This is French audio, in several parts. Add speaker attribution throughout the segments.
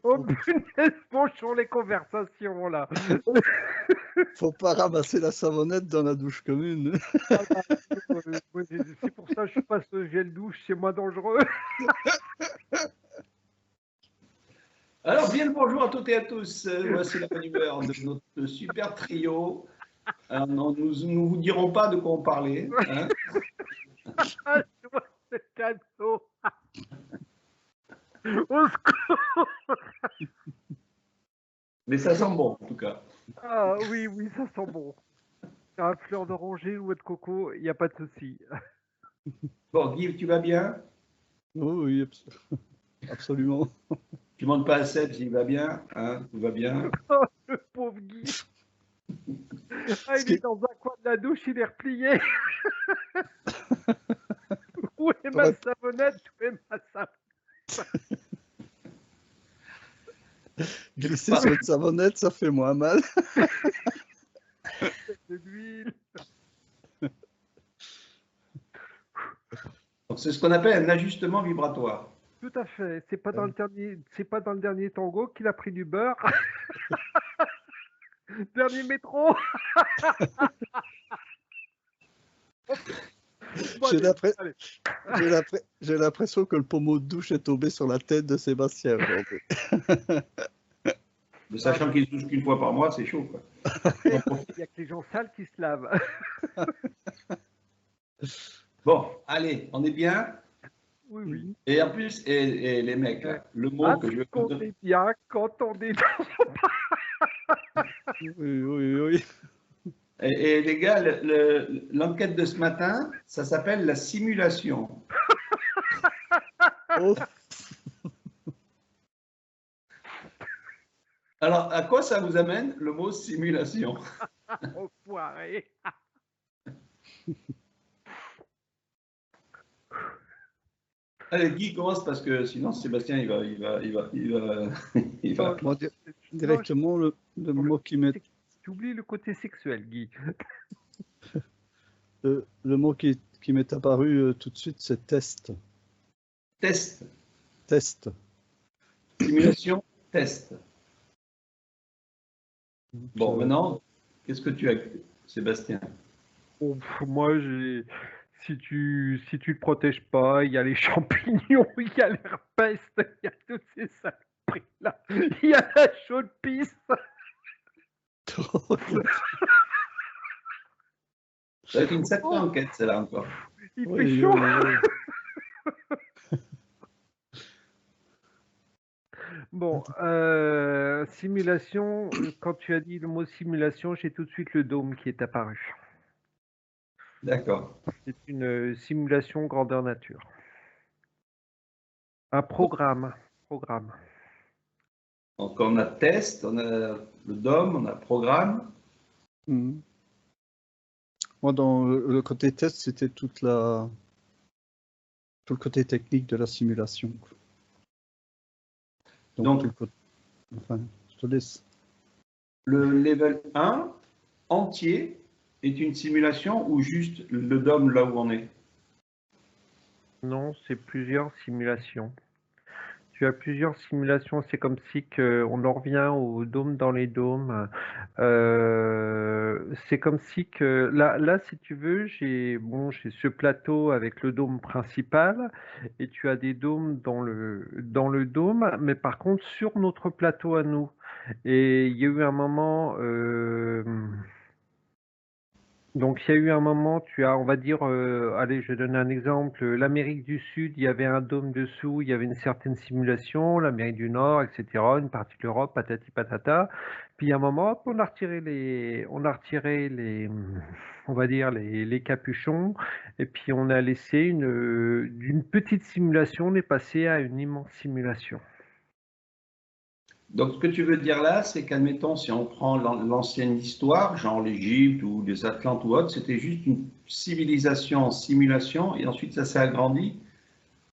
Speaker 1: Oh punaise, bonjour les conversations là.
Speaker 2: Faut pas ramasser la savonnette dans la douche commune.
Speaker 1: Ah bah, moi, c'est pour ça que je passe le gel douche, c'est moins dangereux.
Speaker 3: Alors, bien le bonjour à toutes et à tous. Voici la bonne humeur de notre super trio. Alors, nous vous dirons pas de quoi on parlait, hein.
Speaker 1: Ah, je vois ce cadeau. Au secours.
Speaker 3: Mais ça sent bon, en tout cas.
Speaker 1: Ah oui, oui, ça sent bon. Un fleur d'oranger ou de coco, il n'y a pas de souci.
Speaker 3: Bon, Guy, tu vas bien?
Speaker 2: Oh oui, absolument.
Speaker 3: Tu montes pas à Seb s'il va bien, hein? Tout va bien.
Speaker 1: Oh, le pauvre Guy. Ah, il est dans un coin de la douche, il est replié. Où est ma savonnette? Où est ma savonnette?
Speaker 2: Glisser sur une savonnette, ça fait moins mal.
Speaker 1: De l'huile.
Speaker 3: Donc, c'est ce qu'on appelle un ajustement vibratoire.
Speaker 1: Tout à fait. C'est pas dans le dernier tango qu'il a pris du beurre. Dernier métro. Bon,
Speaker 2: J'ai l'impression que le pommeau de douche est tombé sur la tête de Sébastien aujourd'hui.
Speaker 3: Mais sachant qu'il se douche qu'une fois par mois, c'est chaud, quoi.
Speaker 1: Il n'y a que les gens sales qui se lavent.
Speaker 3: Bon, allez, on est bien.
Speaker 1: Oui, oui.
Speaker 3: Et en plus, et les mecs, là, le mot que je veux
Speaker 1: qu'on est bien quand on est dans...
Speaker 2: Oui, oui, oui.
Speaker 3: Et les gars, l'enquête de ce matin, ça s'appelle la simulation.
Speaker 2: Oh,
Speaker 3: Alors, à quoi ça vous amène le mot simulation?
Speaker 1: Enfoiré.
Speaker 2: Oh.
Speaker 3: Allez, Guy commence parce que sinon Sébastien il va.
Speaker 2: Moi, directement, le mot qui m'est
Speaker 1: Tu oublies le côté sexuel, Guy.
Speaker 2: le mot qui m'est apparu tout de suite, c'est test.
Speaker 3: Test.
Speaker 2: Test.
Speaker 3: Simulation, test. Bon, maintenant, qu'est-ce que tu as, Sébastien?
Speaker 1: Oh, moi, si tu te protèges pas, il y a les champignons, il y a l'herpès, il y a toutes ces saloperies là, il y a la chaude pisse.
Speaker 3: Ça va être une sacrée enquête, celle-là encore.
Speaker 1: Il fait chaud. Bon, simulation, quand tu as dit le mot simulation, j'ai tout de suite le dôme qui est apparu.
Speaker 3: D'accord.
Speaker 1: C'est une simulation grandeur nature. Un programme.
Speaker 3: Donc on a test, on a le DOM, on a programme.
Speaker 2: Moi, dans le côté test, c'était tout le côté technique de la simulation. Donc tout le côté... Enfin, je te laisse.
Speaker 3: Le level 1 entier est une simulation ou juste le DOM là où on est?
Speaker 1: Non, c'est plusieurs simulations. Tu as plusieurs simulations, c'est comme si on en revient au dôme dans les dômes. C'est comme si que là, si tu veux, j'ai ce plateau avec le dôme principal et tu as des dômes dans le dôme, mais par contre sur notre plateau à nous. Et il y a eu un moment. Donc, il y a eu un moment, tu as, on va dire, allez, je donne un exemple, l'Amérique du Sud, il y avait un dôme dessous, il y avait une certaine simulation, l'Amérique du Nord, etc., une partie de l'Europe, patati patata. Puis, il y a un moment, hop, on a retiré les, on va dire, les capuchons, et puis on a laissé d'une petite simulation, on est passé à une immense simulation.
Speaker 3: Donc, ce que tu veux dire là, c'est qu'admettons, si on prend l'ancienne histoire, genre l'Égypte ou les Atlantes ou autres, c'était juste une civilisation en simulation et ensuite ça s'est agrandi?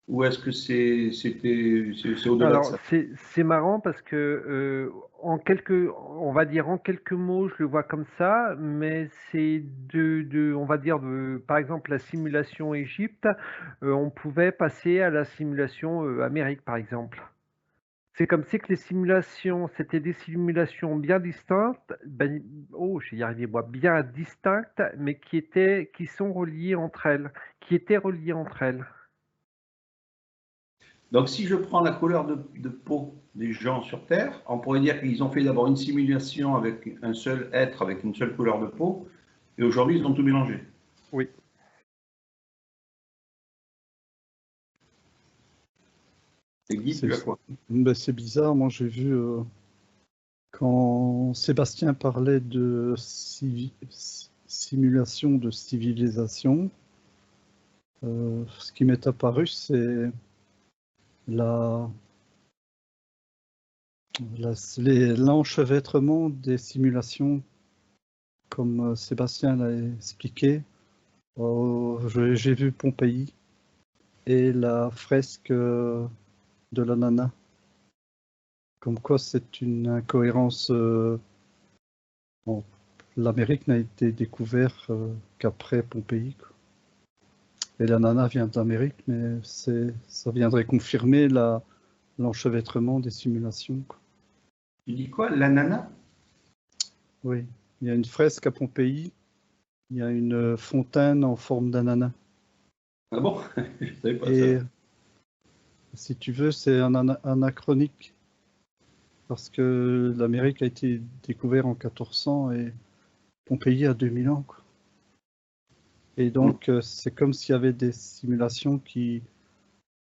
Speaker 3: Ou est-ce que c'est au-delà de ça?
Speaker 1: Alors, c'est marrant parce que on va dire en quelques mots, je le vois comme ça, mais c'est on va dire par exemple, la simulation Égypte, on pouvait passer à la simulation Amérique, par exemple. C'est comme si que les simulations, c'était des simulations bien distinctes, ben, oh, je vais y arriver moi, bien distinctes, mais qui sont reliées entre elles, qui étaient reliées entre elles.
Speaker 3: Donc, si je prends la couleur de peau des gens sur Terre, on pourrait dire qu'ils ont fait d'abord une simulation avec un seul être, avec une seule couleur de peau, et aujourd'hui, ils ont tout mélangé.
Speaker 1: Oui.
Speaker 3: Et Guy, tu as quoi?
Speaker 2: Ben, c'est bizarre, moi j'ai vu quand Sébastien parlait de simulation de civilisation, ce qui m'est apparu, c'est l'enchevêtrement des simulations, comme Sébastien l'a expliqué. J'ai vu Pompéi et la fresque de la nana. Comme quoi c'est une incohérence. Bon, l'Amérique n'a été découverte qu'après Pompéi, quoi. Et la nana vient d'Amérique, mais ça viendrait confirmer l'enchevêtrement des simulations, quoi.
Speaker 3: Tu dis quoi? L'ananas?
Speaker 2: Oui, il y a une fresque à Pompéi, il y a une fontaine en forme d'ananas.
Speaker 3: Ah bon? Je ne savais pas
Speaker 2: Et
Speaker 3: ça.
Speaker 2: si tu veux, c'est anachronique, parce que l'Amérique a été découverte en 1400 et Pompéi a 2000 ans, quoi. Et donc, c'est comme s'il y avait des simulations qui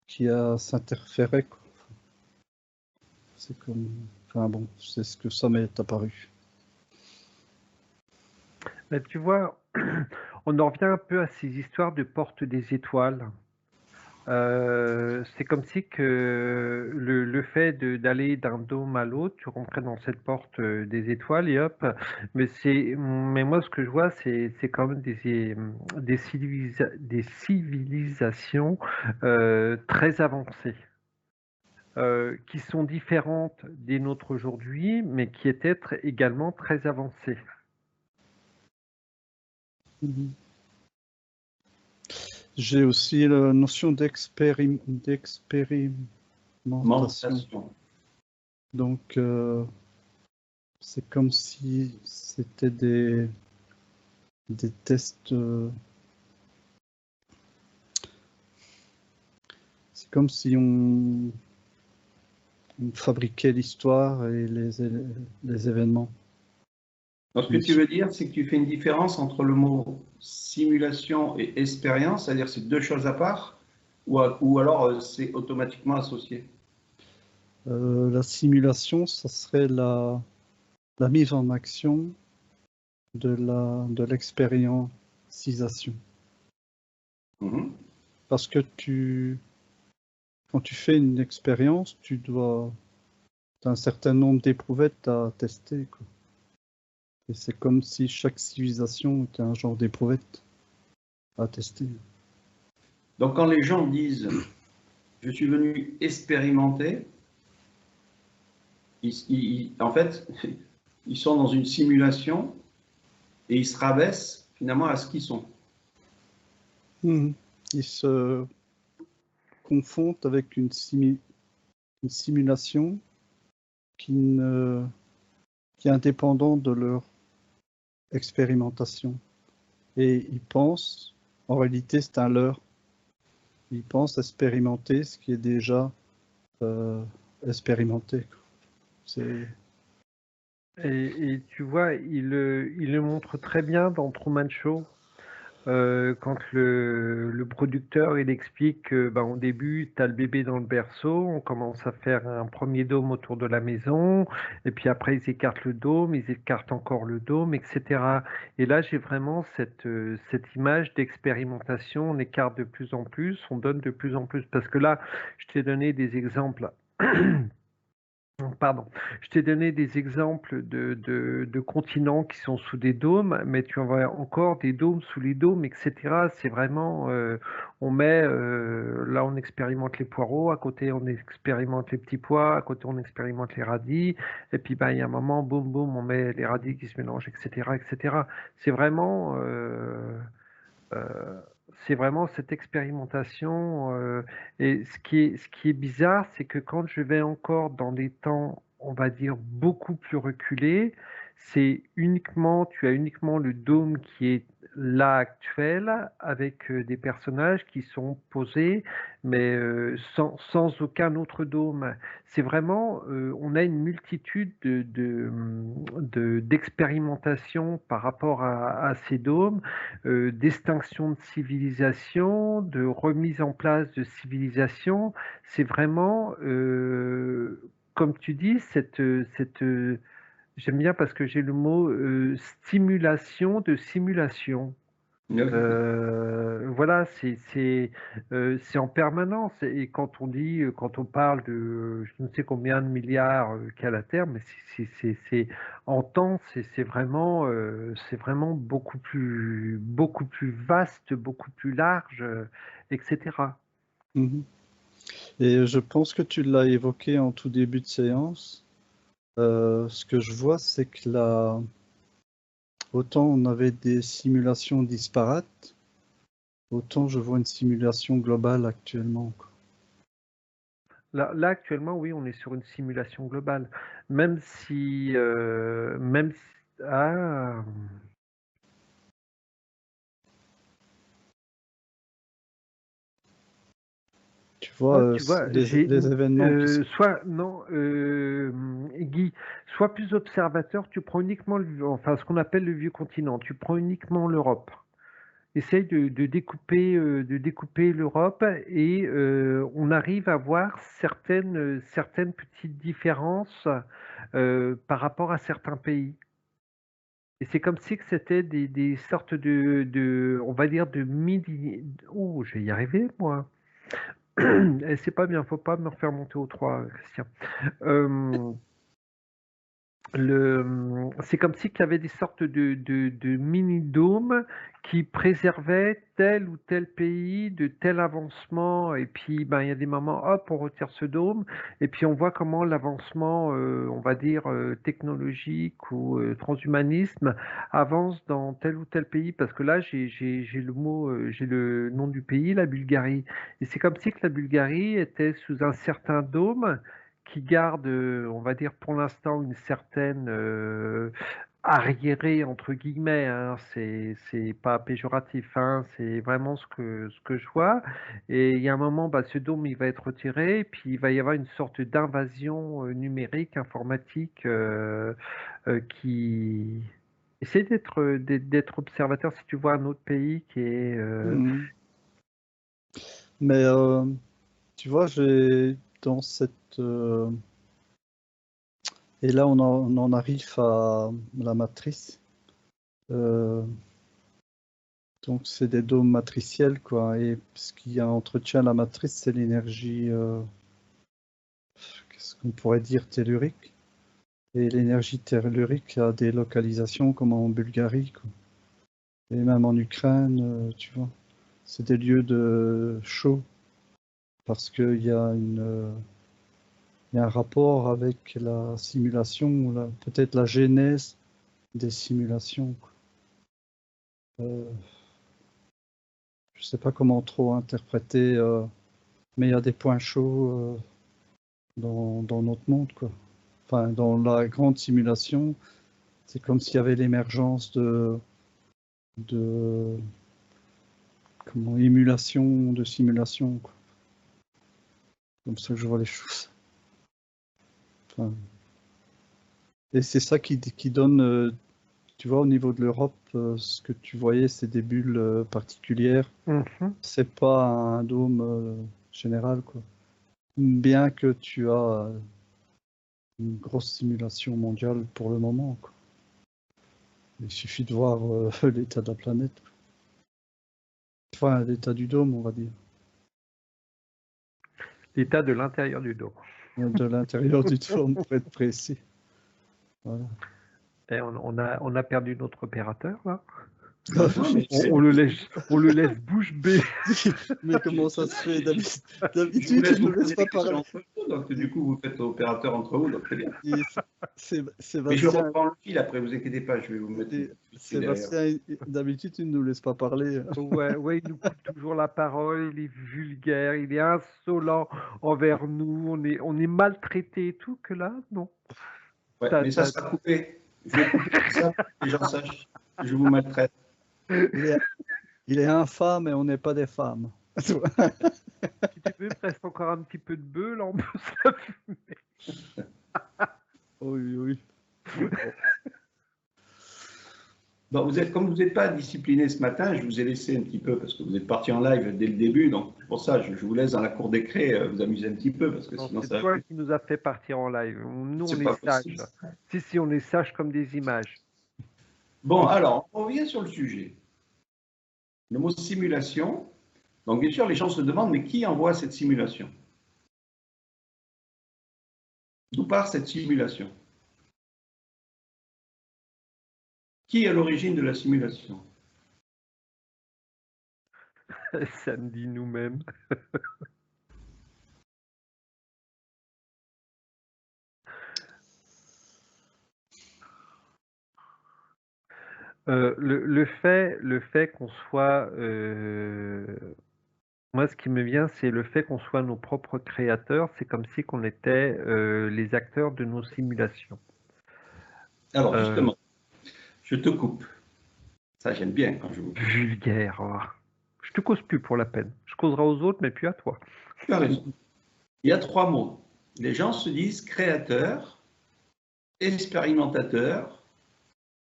Speaker 2: s'interféraient, quoi. C'est comme... Enfin bon, c'est ce que ça m'est apparu.
Speaker 1: Mais tu vois, on en revient un peu à ces histoires de porte des étoiles. C'est comme si que le fait d'aller d'un dôme à l'autre, tu rentrais dans cette porte des étoiles et hop. Mais moi, ce que je vois, c'est quand même des civilisations très avancées, qui sont différentes des nôtres aujourd'hui, mais qui étaient également très avancées.
Speaker 2: J'ai aussi la notion d'expérimentation. Donc, c'est comme si c'était des tests. C'est comme si on fabriquait l'histoire et les événements.
Speaker 3: Donc, ce que tu veux dire, c'est que tu fais une différence entre le mot simulation et expérience, c'est-à-dire c'est deux choses à part, ou alors c'est automatiquement associé?
Speaker 2: La simulation, ça serait la mise en action de l'expériencisation. Parce que quand tu fais une expérience, tu as un certain nombre d'éprouvettes à tester, quoi. Et c'est comme si chaque civilisation était un genre d'éprouvette à tester.
Speaker 3: Donc quand les gens disent « je suis venu expérimenter », en fait, ils sont dans une simulation et ils se rabaissent finalement à ce qu'ils sont.
Speaker 2: Ils se confondent avec une simulation qui est indépendante de leur expérimentation. Et ils pensent, en réalité, c'est un leurre. Ils pensent expérimenter ce qui est déjà expérimenté.
Speaker 1: Et tu vois, il le montre très bien dans Truman Show, quand le producteur il explique que au début, tu as le bébé dans le berceau, on commence à faire un premier dôme autour de la maison, et puis après ils écartent le dôme, ils écartent encore le dôme, etc. Et là, j'ai vraiment cette image d'expérimentation, on écarte de plus en plus, on donne de plus en plus, parce que là, je t'ai donné des exemples. Pardon, je t'ai donné des exemples de continents qui sont sous des dômes, mais tu en vois encore des dômes sous les dômes, etc. C'est vraiment, on met, là on expérimente les poireaux, à côté on expérimente les petits pois, à côté on expérimente les radis, et puis il y a un moment, boum boum, on met les radis qui se mélangent, etc., etc. C'est vraiment, c'est vraiment cette expérimentation. Et ce qui est bizarre, c'est que quand je vais encore dans des temps, on va dire, beaucoup plus reculés, tu as uniquement le dôme qui est là actuel, avec des personnages qui sont posés, mais sans aucun autre dôme. C'est vraiment, on a une multitude d'expérimentations par rapport à ces dômes, d'extinction de civilisation, de remise en place de civilisation. C'est vraiment, comme tu dis, j'aime bien parce que j'ai le mot stimulation de simulation. Voilà, c'est en permanence. Et quand on dit, quand on parle de je ne sais combien de milliards qu'a la Terre, mais en temps, c'est vraiment beaucoup plus vaste, beaucoup plus large, etc.
Speaker 2: Mhm. Et je pense que tu l'as évoqué en tout début de séance. Ce que je vois, c'est que là, autant on avait des simulations disparates, autant je vois une simulation globale actuellement, quoi.
Speaker 1: Là, actuellement, oui, on est sur une simulation globale. Même si, ah,
Speaker 2: Tu vois,
Speaker 1: tu vois,
Speaker 2: les événements qui se...
Speaker 1: soit, non, Guy, sois plus observateur, tu prends uniquement enfin, ce qu'on appelle le vieux continent, tu prends uniquement l'Europe. Essaye de découper l'Europe et on arrive à voir certaines petites différences par rapport à certains pays. Et c'est comme si que c'était des sortes on va dire, de mini. Oh, je vais y arriver, moi. Et c'est pas bien, faut pas me refaire monter au 3, Christian. Euh, c'est comme si qu'il y avait des sortes de mini-dômes qui préservaient tel ou tel pays de tel avancement. Et puis, ben, il y a des moments, hop, on retire ce dôme. Et puis, on voit comment l'avancement, on va dire, technologique ou transhumanisme avance dans tel ou tel pays. Parce que là, j'ai le mot, j'ai le nom du pays, la Bulgarie. Et c'est comme si que la Bulgarie était sous un certain dôme qui garde, on va dire pour l'instant, une certaine arriéré entre guillemets, hein, c'est pas péjoratif, hein, c'est vraiment ce que je vois. Et il y a un moment, bah, ce dôme il va être retiré, et puis il va y avoir une sorte d'invasion numérique, informatique, qui essaie d'être observateur si tu vois un autre pays qui est
Speaker 2: Mhm. Mais tu vois, j'ai dans cette... et là, on en arrive à la matrice. Euh, donc, c'est des dômes matriciels, quoi. Et ce qui entretient la matrice, c'est l'énergie, qu'est-ce qu'on pourrait dire, tellurique. Et l'énergie tellurique a des localisations comme en Bulgarie, quoi. Et même en Ukraine, tu vois. C'est des lieux de chaud parce qu'il y a il y a un rapport avec la simulation, peut-être la genèse des simulations, quoi. Je ne sais pas comment trop interpréter, mais il y a des points chauds dans notre monde, quoi. Enfin, dans la grande simulation, c'est comme s'il y avait l'émergence de comment, émulation, de simulation, quoi. Comme ça que je vois les choses. Enfin, et c'est ça qui donne, tu vois, au niveau de l'Europe, ce que tu voyais, c'est des bulles particulières.
Speaker 1: Mhm.
Speaker 2: C'est pas un dôme général, quoi. Bien que tu as une grosse simulation mondiale pour le moment, quoi. Il suffit de voir l'état de la planète, quoi. Enfin, l'état du dôme, on va dire.
Speaker 1: L'état de l'intérieur du dôme.
Speaker 2: De l'intérieur du dôme, pour être précis. Voilà.
Speaker 1: Et on a perdu notre opérateur là.
Speaker 3: Non, mais
Speaker 1: On le laisse bouche bée.
Speaker 2: Mais comment ça se fait?
Speaker 3: je vous
Speaker 2: D'habitude,
Speaker 3: laisse
Speaker 2: tu ne
Speaker 3: vous
Speaker 2: nous laisses
Speaker 3: poser
Speaker 2: pas
Speaker 3: des questions
Speaker 2: parler.
Speaker 3: entre vous, donc du coup, vous faites opérateur entre vous, donc très bien.
Speaker 2: Et
Speaker 3: Mais je
Speaker 2: Sébastien,
Speaker 3: reprends le fil après, vous inquiétez pas, je vais vous mettre
Speaker 2: et
Speaker 3: tout de suite derrière.
Speaker 2: Sébastien, d'habitude, tu ne nous laisses pas parler.
Speaker 1: Ouais, il nous coupe toujours la parole, il est vulgaire, il est insolent envers nous, on est maltraité et tout, que là, non.
Speaker 3: Ouais,
Speaker 1: T'as-
Speaker 3: mais ça
Speaker 1: t'as-
Speaker 3: sera coupé. Je vais couper tout ça pour que les gens sachent que je vous maltraite.
Speaker 2: Il est infâme et on n'est pas des femmes.
Speaker 1: Si tu veux, il reste encore un petit peu de bœuf, là, on peut se la fumer.
Speaker 2: Oui, oui.
Speaker 3: Bon, comme vous n'êtes pas discipliné ce matin, je vous ai laissé un petit peu parce que vous êtes parti en live dès le début. Donc, pour ça, je vous laisse dans la cour des craies vous amuser un petit peu parce que
Speaker 1: Non,
Speaker 3: sinon,
Speaker 1: c'est
Speaker 3: ça va
Speaker 1: toi
Speaker 3: plus.
Speaker 1: qui nous a fait partir en live. Nous, on
Speaker 3: C'est
Speaker 1: est
Speaker 3: pas
Speaker 1: sages.
Speaker 3: possible.
Speaker 1: Si, on est sages comme des images.
Speaker 3: Bon, alors, on revient sur le sujet. Le mot simulation. Donc, bien sûr, les gens se demandent, mais qui envoie cette simulation? D'où part cette simulation? Qui est à l'origine de la simulation?
Speaker 1: Ça me dit nous-mêmes. Le fait qu'on soit... moi, ce qui me vient, c'est le fait qu'on soit nos propres créateurs. C'est comme si on était les acteurs de nos simulations.
Speaker 3: Alors, justement, je te coupe. Ça, j'aime bien quand je vous coupe.
Speaker 1: Vulgaire. Oh. Je te cause plus pour la peine. Je causerai aux autres, mais plus à toi.
Speaker 3: Tu as raison. Il y a 3 mots. Les gens se disent créateur, expérimentateur,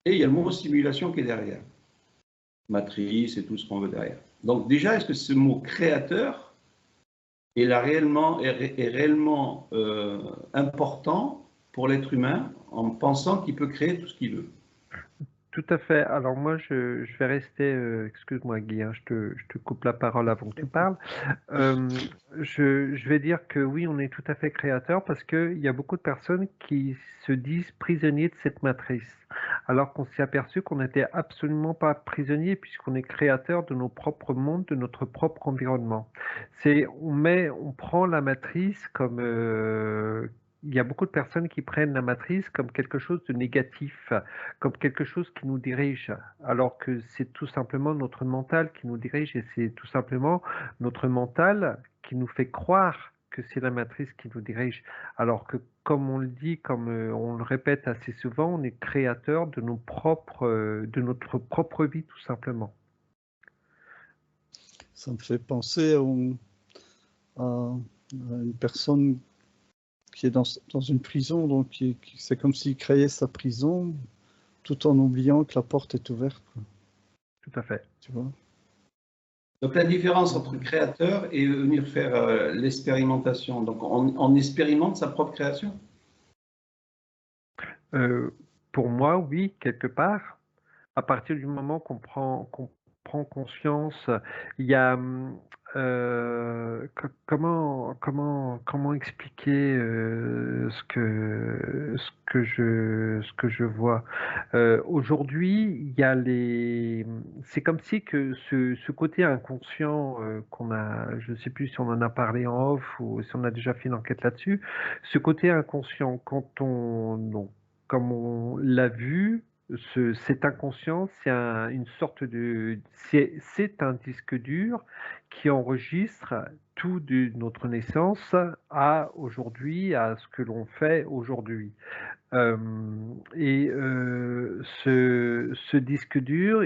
Speaker 3: et il y a le mot simulation qui est derrière. Matrice et tout ce qu'on veut derrière. Donc déjà, est-ce que ce mot créateur est réellement important pour l'être humain en pensant qu'il peut créer tout ce qu'il veut?
Speaker 1: Tout à fait. Alors moi, je vais rester, excuse-moi Guy, hein, je te coupe la parole avant que tu parles. Je vais dire que oui, on est tout à fait créateur parce qu'il y a beaucoup de personnes qui se disent prisonniers de cette matrice, alors qu'on s'est aperçu qu'on n'était absolument pas prisonnier puisqu'on est créateur de nos propres mondes, de notre propre environnement. On prend la matrice comme il y a beaucoup de personnes qui prennent la matrice comme quelque chose de négatif, comme quelque chose qui nous dirige, alors que c'est tout simplement notre mental qui nous dirige et c'est tout simplement notre mental qui nous fait croire que c'est la matrice qui nous dirige, alors que comme on le dit, comme on le répète assez souvent, on est créateur de de notre propre vie tout simplement.
Speaker 2: Ça me fait penser à une personne qui est dans une prison, donc c'est comme s'il créait sa prison tout en oubliant que la porte est ouverte. Quoi.
Speaker 1: Tout à fait.
Speaker 2: Tu vois?
Speaker 3: Donc la différence entre créateur et venir faire l'expérimentation. Donc on expérimente sa propre création?
Speaker 1: Pour moi, oui, quelque part. À partir du moment qu'on prend conscience, il y a comment expliquer ce que je vois. Aujourd'hui, il y a c'est comme si que ce côté inconscient qu'on a, je ne sais plus si on en a parlé en off ou si on a déjà fait une enquête là-dessus, ce côté inconscient, comme on l'a vu, cet inconscient, une sorte c'est un disque dur qui enregistre tout de notre naissance à aujourd'hui, à ce que l'on fait aujourd'hui. Ce disque dur,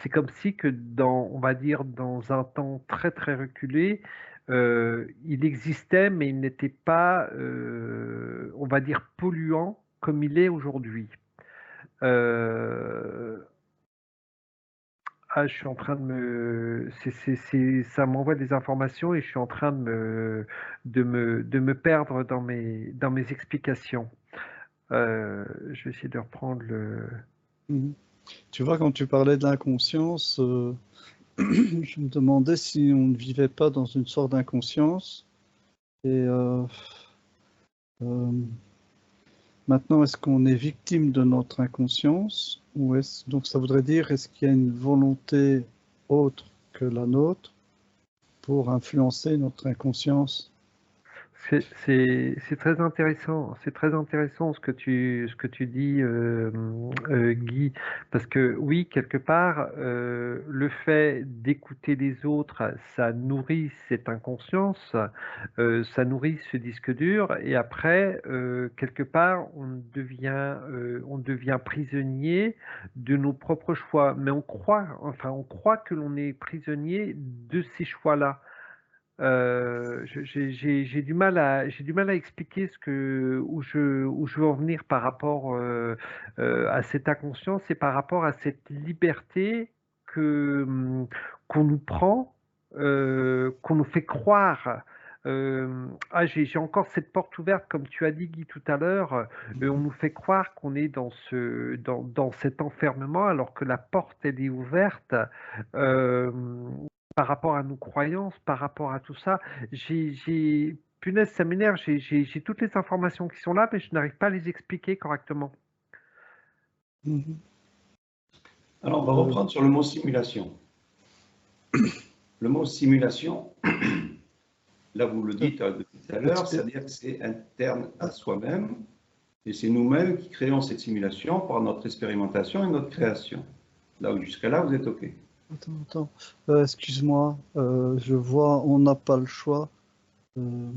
Speaker 1: c'est comme si que on va dire, dans un temps très très reculé, il existait, mais il n'était pas, on va dire, polluant comme il est aujourd'hui. Je suis en train de ça m'envoie des informations et je suis en train de me perdre dans mes explications. Je vais essayer de reprendre le.
Speaker 2: Tu vois, quand tu parlais de l'inconscience, je me demandais si on ne vivait pas dans une sorte d'inconscience. Et Maintenant, est-ce qu'on est victime de notre inconscience ou donc ça voudrait dire est-ce qu'il y a une volonté autre que la nôtre pour influencer notre inconscience?
Speaker 1: C'est très intéressant ce que tu dis, Guy, parce que oui, quelque part, le fait d'écouter les autres, ça nourrit cette inconscience, ça nourrit ce disque dur, et après, quelque part, on devient prisonnier de nos propres choix, mais on croit que l'on est prisonnier de ces choix-là. J'ai du mal à expliquer où je veux en venir par rapport à cette inconscience et par rapport à cette liberté qu'on nous prend, qu'on nous fait croire. J'ai encore cette porte ouverte, comme tu as dit, Guy, tout à l'heure. On nous fait croire qu'on est dans cet enfermement alors que la porte, elle est ouverte. Euh, Par rapport à nos croyances, par rapport à tout ça, punaise, ça m'énerve, j'ai toutes les informations qui sont là, mais je n'arrive pas à les expliquer correctement.
Speaker 2: Mhm.
Speaker 3: Alors, on va reprendre sur le mot simulation. Le mot simulation, là vous le dites depuis tout à l'heure, c'est-à-dire que c'est interne à soi-même et c'est nous-mêmes qui créons cette simulation par notre expérimentation et notre création. Là où jusqu'à là, vous êtes OK.
Speaker 2: Attends. Excuse-moi, je vois, on n'a pas le choix. On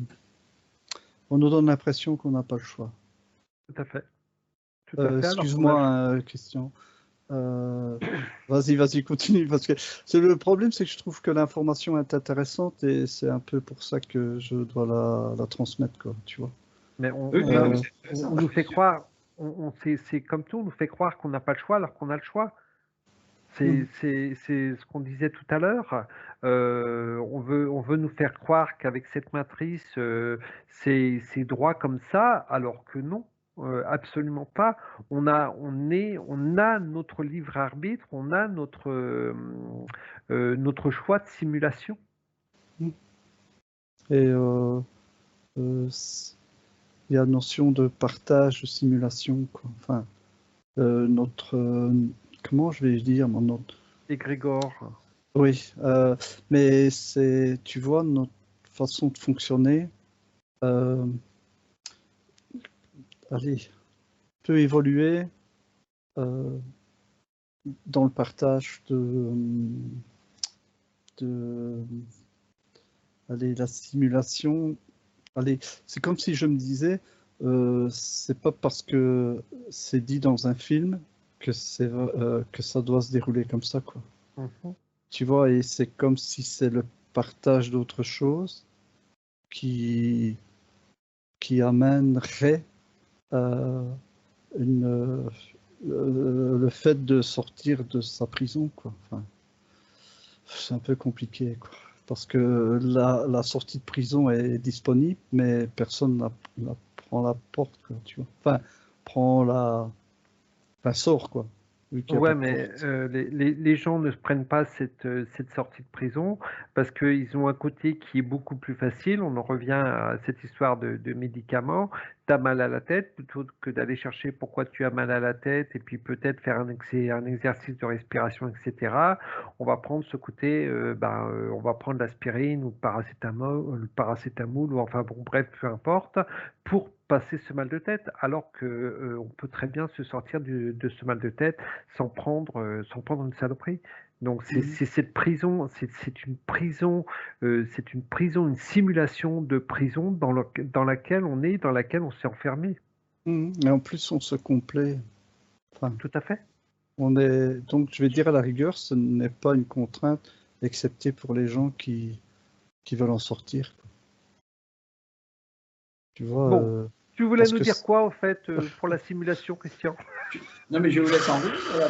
Speaker 2: nous donne l'impression qu'on n'a pas le choix.
Speaker 1: Tout à fait. Tout à fait.
Speaker 2: Excuse-moi, Christian. Vas-y, continue. Parce que le problème, c'est que je trouve que l'information est intéressante et c'est un peu pour ça que je dois la transmettre, quoi, tu vois.
Speaker 1: Mais on nous fait croire, c'est comme tout, on nous fait croire qu'on n'a pas le choix alors qu'on a le choix. C'est ce qu'on disait tout à l'heure. On veut nous faire croire qu'avec cette matrice, c'est droit comme ça, alors que non, absolument pas. On a notre libre arbitre, on a notre choix de simulation.
Speaker 2: Et il y a la notion de partage, de simulation, quoi. Enfin, comment je vais dire, notre
Speaker 1: Égrégore.
Speaker 2: Oui, mais tu vois, notre façon de fonctionner, peut évoluer dans le partage la simulation. C'est comme si je me disais, c'est pas parce que c'est dit dans un film que ça doit se dérouler comme ça, quoi.
Speaker 1: Mhm.
Speaker 2: Tu vois, et c'est comme si c'est le partage d'autre chose qui amènerait le fait de sortir de sa prison, quoi. Enfin, c'est un peu compliqué, quoi. Parce que la sortie de prison est disponible, mais personne ne prend la porte, quoi, tu vois. Enfin, sort, quoi.
Speaker 1: Ouais, mais les gens ne se prennent pas cette sortie de prison parce qu'ils ont un côté qui est beaucoup plus facile. On en revient à cette histoire de médicaments. Tu as mal à la tête, plutôt que d'aller chercher pourquoi tu as mal à la tête et puis peut-être faire un exercice de respiration, etc. On va prendre ce côté, on va prendre l'aspirine ou le paracétamol ou enfin bon, bref, peu importe, pour passer ce mal de tête, alors que on peut très bien se sortir de ce mal de tête sans prendre une saloperie. Donc c'est cette prison, c'est une prison, une simulation de prison dans laquelle on est, dans laquelle on s'est enfermé.
Speaker 2: Et en plus, on se complaît. Enfin,
Speaker 1: tout à fait.
Speaker 2: Donc, je vais dire à la rigueur, ce n'est pas une contrainte, excepté pour les gens qui veulent en sortir, quoi. Tu vois.
Speaker 1: Bon, tu voulais nous dire quoi, en fait, pour la simulation, Christian?
Speaker 3: Non, mais je vous laisse en route. Voilà.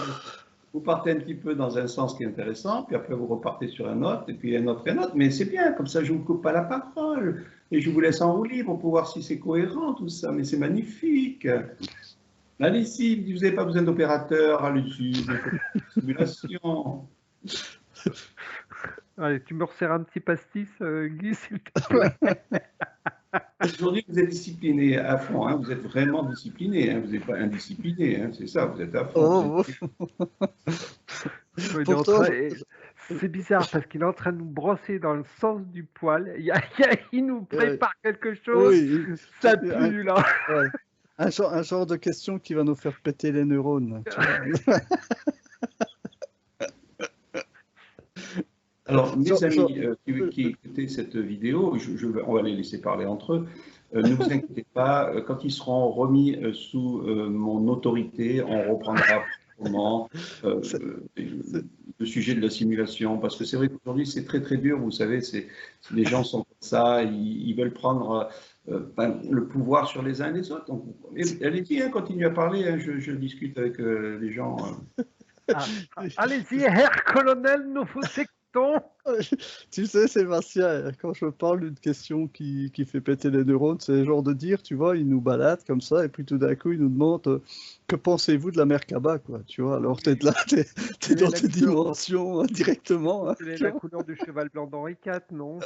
Speaker 3: Vous partez un petit peu dans un sens qui est intéressant, puis après vous repartez sur un autre, et puis un autre. Mais c'est bien, comme ça je ne vous coupe pas la parole, et je vous laisse en roue libre pour voir si c'est cohérent tout ça, mais c'est magnifique. Allez-y, vous n'avez pas besoin d'opérateur, allez-y, simulation.
Speaker 1: Allez, tu me resserres un petit pastis, Guy, s'il te plaît.
Speaker 3: Aujourd'hui, vous êtes discipliné à fond, hein, vous êtes vraiment discipliné, hein, vous n'êtes pas indiscipliné, hein, c'est ça, vous êtes à fond.
Speaker 2: Oh,
Speaker 1: Il est en
Speaker 2: pourtant,
Speaker 1: train- c'est bizarre parce qu'il est en train de nous brosser dans le sens du poil. Il nous prépare quelque chose.
Speaker 2: oui,
Speaker 1: Ça pue là.
Speaker 2: ouais. Un genre de question qui va nous faire péter les neurones. Tu vois.
Speaker 3: Alors, mes
Speaker 2: Genre-
Speaker 3: amis qui écoutaient cette vidéo, on va les laisser parler entre eux. Ne vous inquiétez pas, quand ils seront remis sous mon autorité, on reprendra comment le sujet de la simulation, parce que c'est vrai qu'aujourd'hui c'est très très dur, vous savez, les gens sont comme ça, ils veulent prendre le pouvoir sur les uns et les autres. Donc, allez-y, hein, continuez à parler, hein, je discute avec les gens.
Speaker 1: Allez-y, Herr Colonel, nous vous écoutons.
Speaker 2: Tu sais, Sébastien, quand je parle d'une question qui fait péter les neurones, c'est le genre de dire, tu vois, il nous balade comme ça, et puis tout d'un coup, il nous demande que pensez-vous de la mer Kaba, quoi, tu vois. Alors, t'es là, t'es dans tes dimensions directement. Hein,
Speaker 1: c'est la couleur du cheval blanc d'Henri IV, non?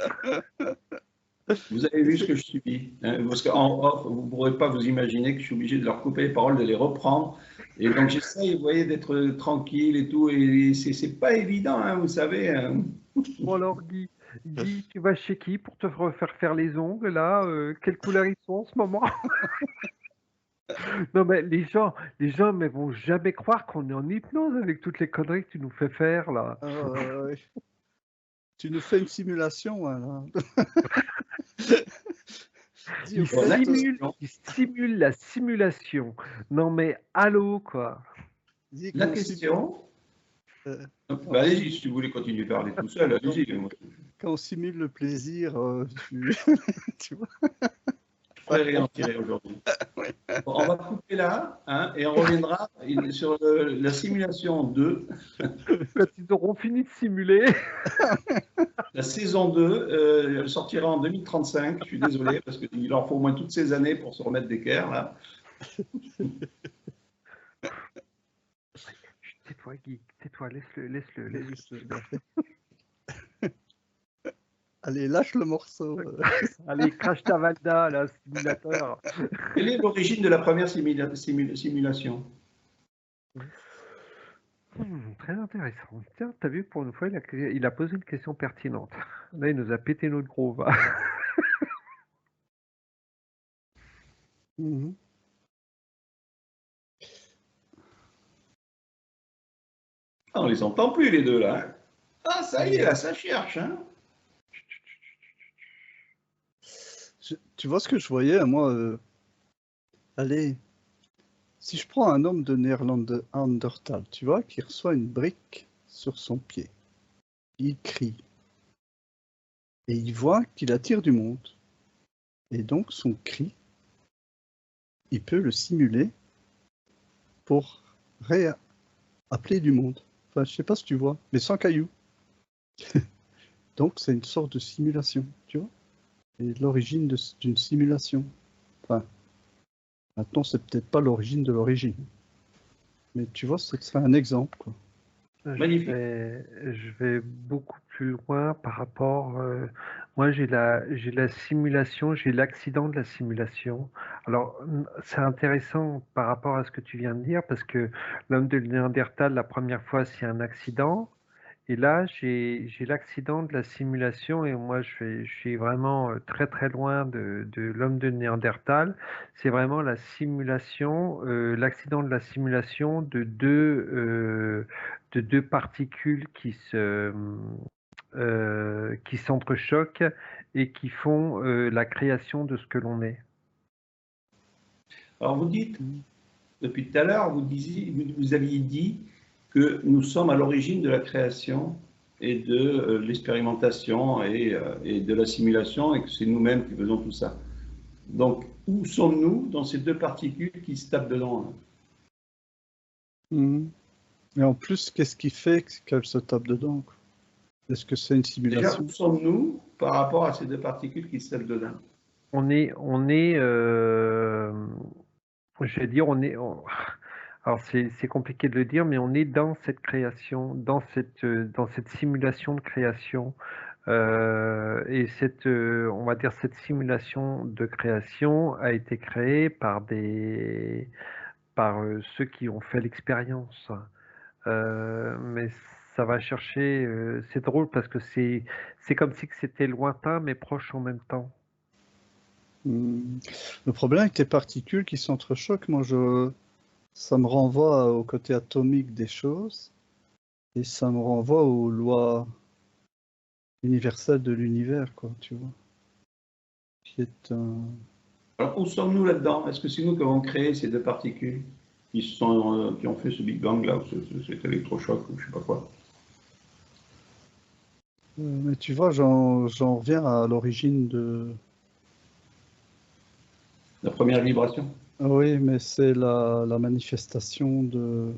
Speaker 3: Vous avez vu ce que je subis, hein, parce qu'en off, vous ne pourrez pas vous imaginer que je suis obligé de leur couper les paroles, de les reprendre. Et donc j'essaye, vous voyez, d'être tranquille et tout. Et c'est pas évident, hein, vous savez. Hein.
Speaker 1: Bon alors Guy, tu vas chez qui pour te refaire faire les ongles là? Quelle couleur ils sont en ce moment? Non mais les gens mais vont jamais croire qu'on est en hypnose avec toutes les conneries que tu nous fais faire là.
Speaker 2: ouais. Tu nous fais une simulation, hein, là. Dis,
Speaker 1: Il simule la simulation. Non mais allô quoi.
Speaker 2: dis
Speaker 3: La
Speaker 2: qu'on
Speaker 3: question.
Speaker 2: Bah,
Speaker 3: Allez-y, si vous voulez continuer à parler tout seul, allez-y.
Speaker 2: Quand on simule le plaisir, tu vois.
Speaker 3: Je pourrais rien en tirer aujourd'hui. Bon, on va couper là, hein, et on reviendra sur la simulation 2.
Speaker 1: Quand ils auront fini de simuler.
Speaker 3: La saison 2, elle sortira en 2035. Je suis désolé, parce qu'il leur faut au moins toutes ces années pour se remettre d'équerre, là.
Speaker 1: Tais-toi, Guy, tais-toi, laisse-le.
Speaker 2: Allez, lâche le morceau.
Speaker 1: Allez, crache ta Valda, là, simulateur.
Speaker 3: Quelle est l'origine de la première simulation?
Speaker 1: Très intéressant. Tiens, t'as vu, pour une fois, il a posé une question pertinente. Là, il nous a pété notre groove.
Speaker 2: Mhm.
Speaker 3: Ah, on les entend plus, les deux, là. Hein. Ah, ça y est, là, ça cherche. Hein.
Speaker 2: Tu vois ce que je voyais, moi allez, si je prends un homme de Néerlandal, tu vois, qui reçoit une brique sur son pied, il crie, et il voit qu'il attire du monde. Et donc, son cri, il peut le simuler pour appeler du monde. Enfin, je sais pas si tu vois, mais sans cailloux. Donc, c'est une sorte de simulation, tu vois. Et l'origine d'une simulation. Enfin, maintenant, c'est peut-être pas l'origine de l'origine. Mais tu vois, ce serait un exemple, quoi.
Speaker 3: Magnifique.
Speaker 1: Je vais beaucoup plus loin par rapport. Moi, j'ai la simulation, j'ai l'accident de la simulation. Alors, c'est intéressant par rapport à ce que tu viens de dire, parce que l'homme de Néandertal, la première fois, c'est un accident. Et là, j'ai l'accident de la simulation, et moi, je suis vraiment très très loin de l'homme de Néandertal. C'est vraiment la simulation, l'accident de la simulation de deux particules qui s'entrechoquent et qui font la création de ce que l'on est.
Speaker 3: Alors, vous dites, depuis tout à l'heure, vous aviez dit que nous sommes à l'origine de la création et de l'expérimentation et de la simulation, et que c'est nous-mêmes qui faisons tout ça. Donc, où sommes-nous dans ces deux particules qui se tapent dedans?
Speaker 2: Et en plus, qu'est-ce qui fait qu'elles se tapent dedans? Est-ce que c'est une simulation?
Speaker 3: Déjà, où sommes-nous par rapport à ces deux particules qui se tapent dedans?
Speaker 1: On est, je vais dire, alors c'est compliqué de le dire, mais on est dans cette création, dans cette simulation de création. Et on va dire cette simulation de création a été créée par ceux qui ont fait l'expérience. Mais ça va chercher. C'est drôle parce que c'est comme si que c'était lointain mais proche en même temps.
Speaker 2: Le problème avec les particules qui s'entrechoquent, ça me renvoie au côté atomique des choses et ça me renvoie aux lois universelles de l'univers, quoi, tu vois. Qui est un...
Speaker 3: Alors, où sommes-nous là-dedans? Est-ce que c'est nous qui avons créé ces deux particules qui ont fait ce Big Bang là, ou cet électrochoc, ou je sais pas quoi?
Speaker 2: Mais tu vois, j'en reviens à l'origine de...
Speaker 3: La première vibration?
Speaker 2: Ah oui, mais c'est la manifestation de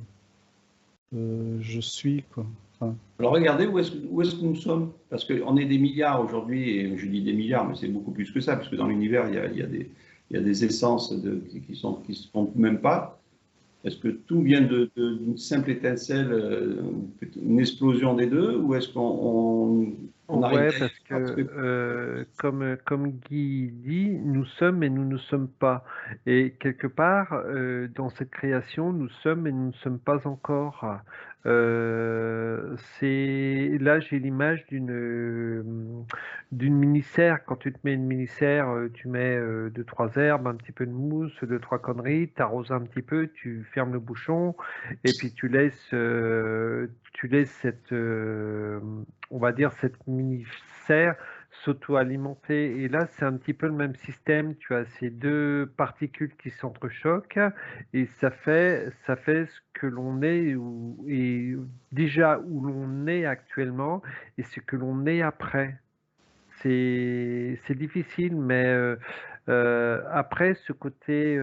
Speaker 2: je suis, quoi. Enfin,
Speaker 3: Alors regardez où est-ce que nous sommes, parce qu'on est des milliards aujourd'hui, et je dis des milliards, mais c'est beaucoup plus que ça, parce que dans l'univers, il y a des essences qui se font même pas. Est-ce que tout vient d'une simple étincelle, une explosion des deux, ou est-ce qu'on arrive
Speaker 1: Ouais,
Speaker 3: d'ailleurs?
Speaker 1: parce que comme Guy dit, nous sommes et nous ne sommes pas. Et quelque part, dans cette création, nous sommes et nous ne sommes pas encore. Là, j'ai l'image d'une mini-serre. Quand tu te mets une mini-serre, tu mets deux, trois herbes, un petit peu de mousse, deux, trois conneries, t'arroses un petit peu, tu fermes le bouchon, et puis tu laisses on va dire, cette mini-serre s'auto-alimenter. Et là, c'est un petit peu le même système. Tu as ces deux particules qui s'entrechoquent et ça fait ce que l'on est et déjà où l'on est actuellement et ce que l'on est après. C'est difficile, mais après, ce côté,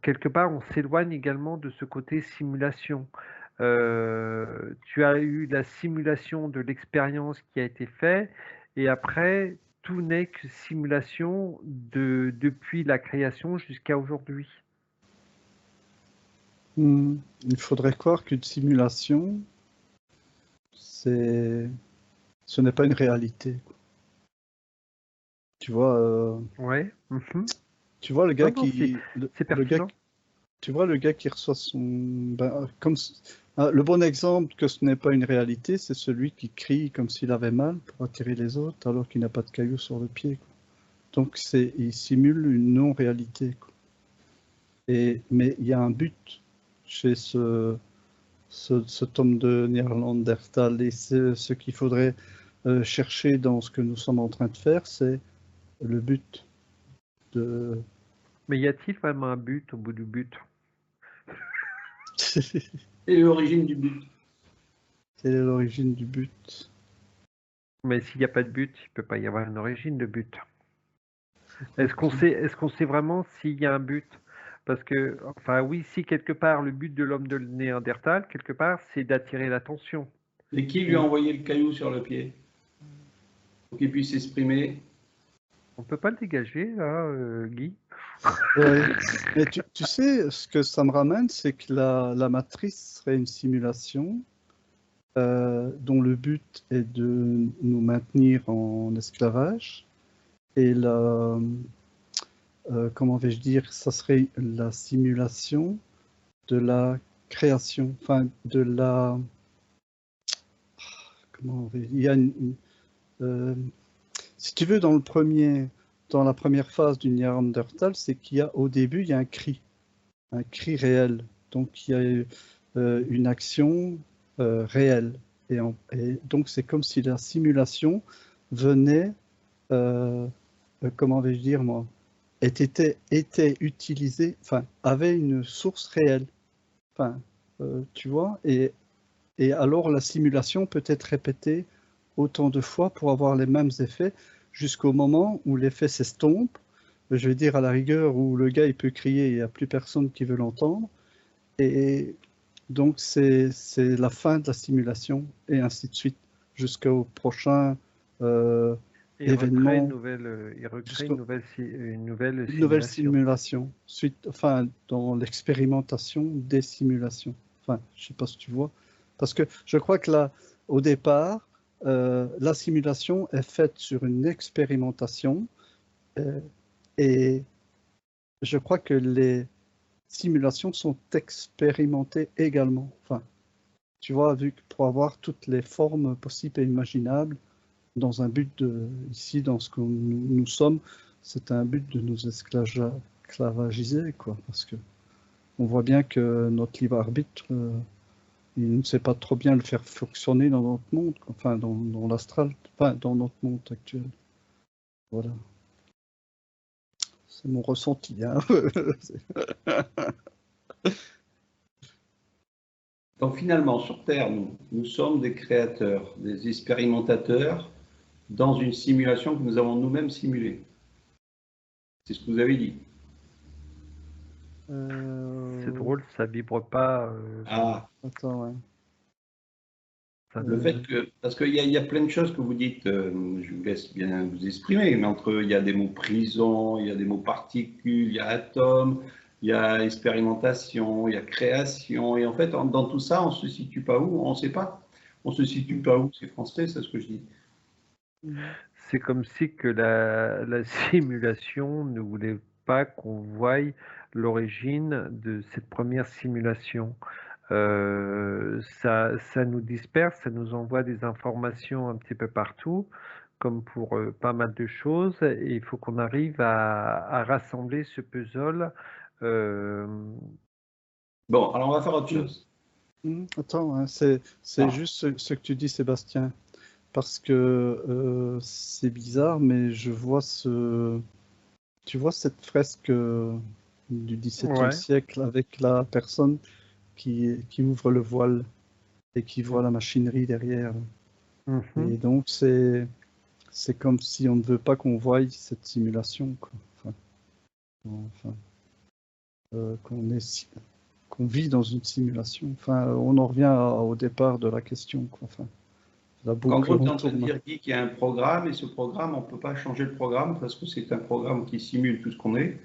Speaker 1: quelque part, on s'éloigne également de ce côté simulation. Tu as eu la simulation de l'expérience qui a été faite, et après, tout n'est que simulation depuis la création jusqu'à aujourd'hui.
Speaker 2: il faudrait croire qu'une simulation, ce n'est pas une réalité, quoi. Tu vois,
Speaker 1: Ouais. Mhm.
Speaker 2: tu vois le
Speaker 1: Non,
Speaker 2: gars
Speaker 1: non, c'est
Speaker 2: le gars,
Speaker 1: pertinent.
Speaker 2: tu vois le gars qui reçoit le bon exemple que ce n'est pas une réalité, c'est celui qui crie comme s'il avait mal pour attirer les autres alors qu'il n'a pas de cailloux sur le pied, quoi. Donc il simule une non-réalité, quoi. Mais il y a un but chez cet homme de Néerlandertal, et ce qu'il faudrait chercher dans ce que nous sommes en train de faire, c'est le but de...
Speaker 1: Mais y a-t-il vraiment un but au bout du but?
Speaker 3: Et l'origine du but?
Speaker 2: Quelle est l'origine du but?
Speaker 1: Mais s'il n'y a pas de but, il ne peut pas y avoir une origine de but. Est-ce qu'on sait vraiment s'il y a un but? Parce que, enfin oui, si quelque part le but de l'homme de Néandertal, quelque part, c'est d'attirer l'attention.
Speaker 3: Et qui lui a envoyé le caillou sur le pied pour qu'il puisse s'exprimer?
Speaker 1: On peut pas le dégager, là, Guy?
Speaker 2: Ouais. Mais tu sais, ce que ça me ramène, c'est que la matrice serait une simulation dont le but est de nous maintenir en esclavage. Et comment vais-je dire, ça serait la simulation de la création, enfin de la... Comment il y a si tu veux, dans la première phase du Néandertal, c'est qu'il y a au début, il y a un cri réel. Donc il y a une action réelle. Et donc c'est comme si la simulation venait, comment vais-je dire moi, était utilisée, enfin avait une source réelle. Enfin, tu vois, et alors la simulation peut être répétée autant de fois pour avoir les mêmes effets jusqu'au moment où l'effet s'estompe. Je vais dire à la rigueur où le gars il peut crier, il n'y a plus personne qui veut l'entendre. Et donc c'est la fin de la simulation et ainsi de suite jusqu'au prochain
Speaker 1: Et
Speaker 2: événement,
Speaker 1: il recrée
Speaker 2: jusqu'à
Speaker 1: une nouvelle
Speaker 2: une nouvelle
Speaker 1: simulation.
Speaker 2: simulation, enfin dans l'expérimentation des simulations. Enfin, je sais pas si tu vois, parce que je crois que là, au départ, la simulation est faite sur une expérimentation et je crois que les simulations sont expérimentées également. Enfin, tu vois, vu que pour avoir toutes les formes possibles et imaginables, dans un but ici, dans ce que nous sommes, c'est un but de nous esclavagiser, quoi, parce que on voit bien que notre libre arbitre, il ne sait pas trop bien le faire fonctionner dans notre monde, enfin dans l'astral, enfin dans notre monde actuel. Voilà. C'est mon ressenti. Hein.
Speaker 3: Donc finalement, sur Terre, nous sommes des créateurs, des expérimentateurs dans une simulation que nous avons nous-mêmes simulée. C'est ce que vous avez dit.
Speaker 1: C'est drôle, ça vibre pas.
Speaker 2: Attends, ouais.
Speaker 3: Le fait que, parce qu'il y a plein de choses que vous dites, je vous laisse bien vous exprimer, mais il y a des mots prison, il y a des mots particules, il y a atome, il y a expérimentation, il y a création, et en fait, dans tout ça, on se situe pas où? On ne sait pas. On se situe pas où? C'est français, c'est ce que je dis.
Speaker 1: C'est comme si que la simulation ne voulait pas qu'on voie l'origine de cette première simulation. Ça nous disperse, ça nous envoie des informations un petit peu partout, comme pour pas mal de choses, et il faut qu'on arrive à rassembler ce puzzle.
Speaker 3: Bon, alors on va faire autre chose.
Speaker 2: Attends, hein, c'est juste ce que tu dis, Sébastien, parce que c'est bizarre, mais je vois tu vois cette fresque du XVIIe siècle avec la personne qui ouvre le voile et qui voit la machinerie derrière. Et donc c'est comme si on ne veut pas qu'on voie cette simulation, quoi. Qu'on vit dans une simulation. Enfin, on en revient au départ de la question, quoi. Enfin, la boucle
Speaker 3: En gros, tu es en train de
Speaker 2: tourne.
Speaker 3: dire qu'il y a un programme, et ce programme, on ne peut pas changer le programme parce que c'est un programme qui simule tout ce qu'on est.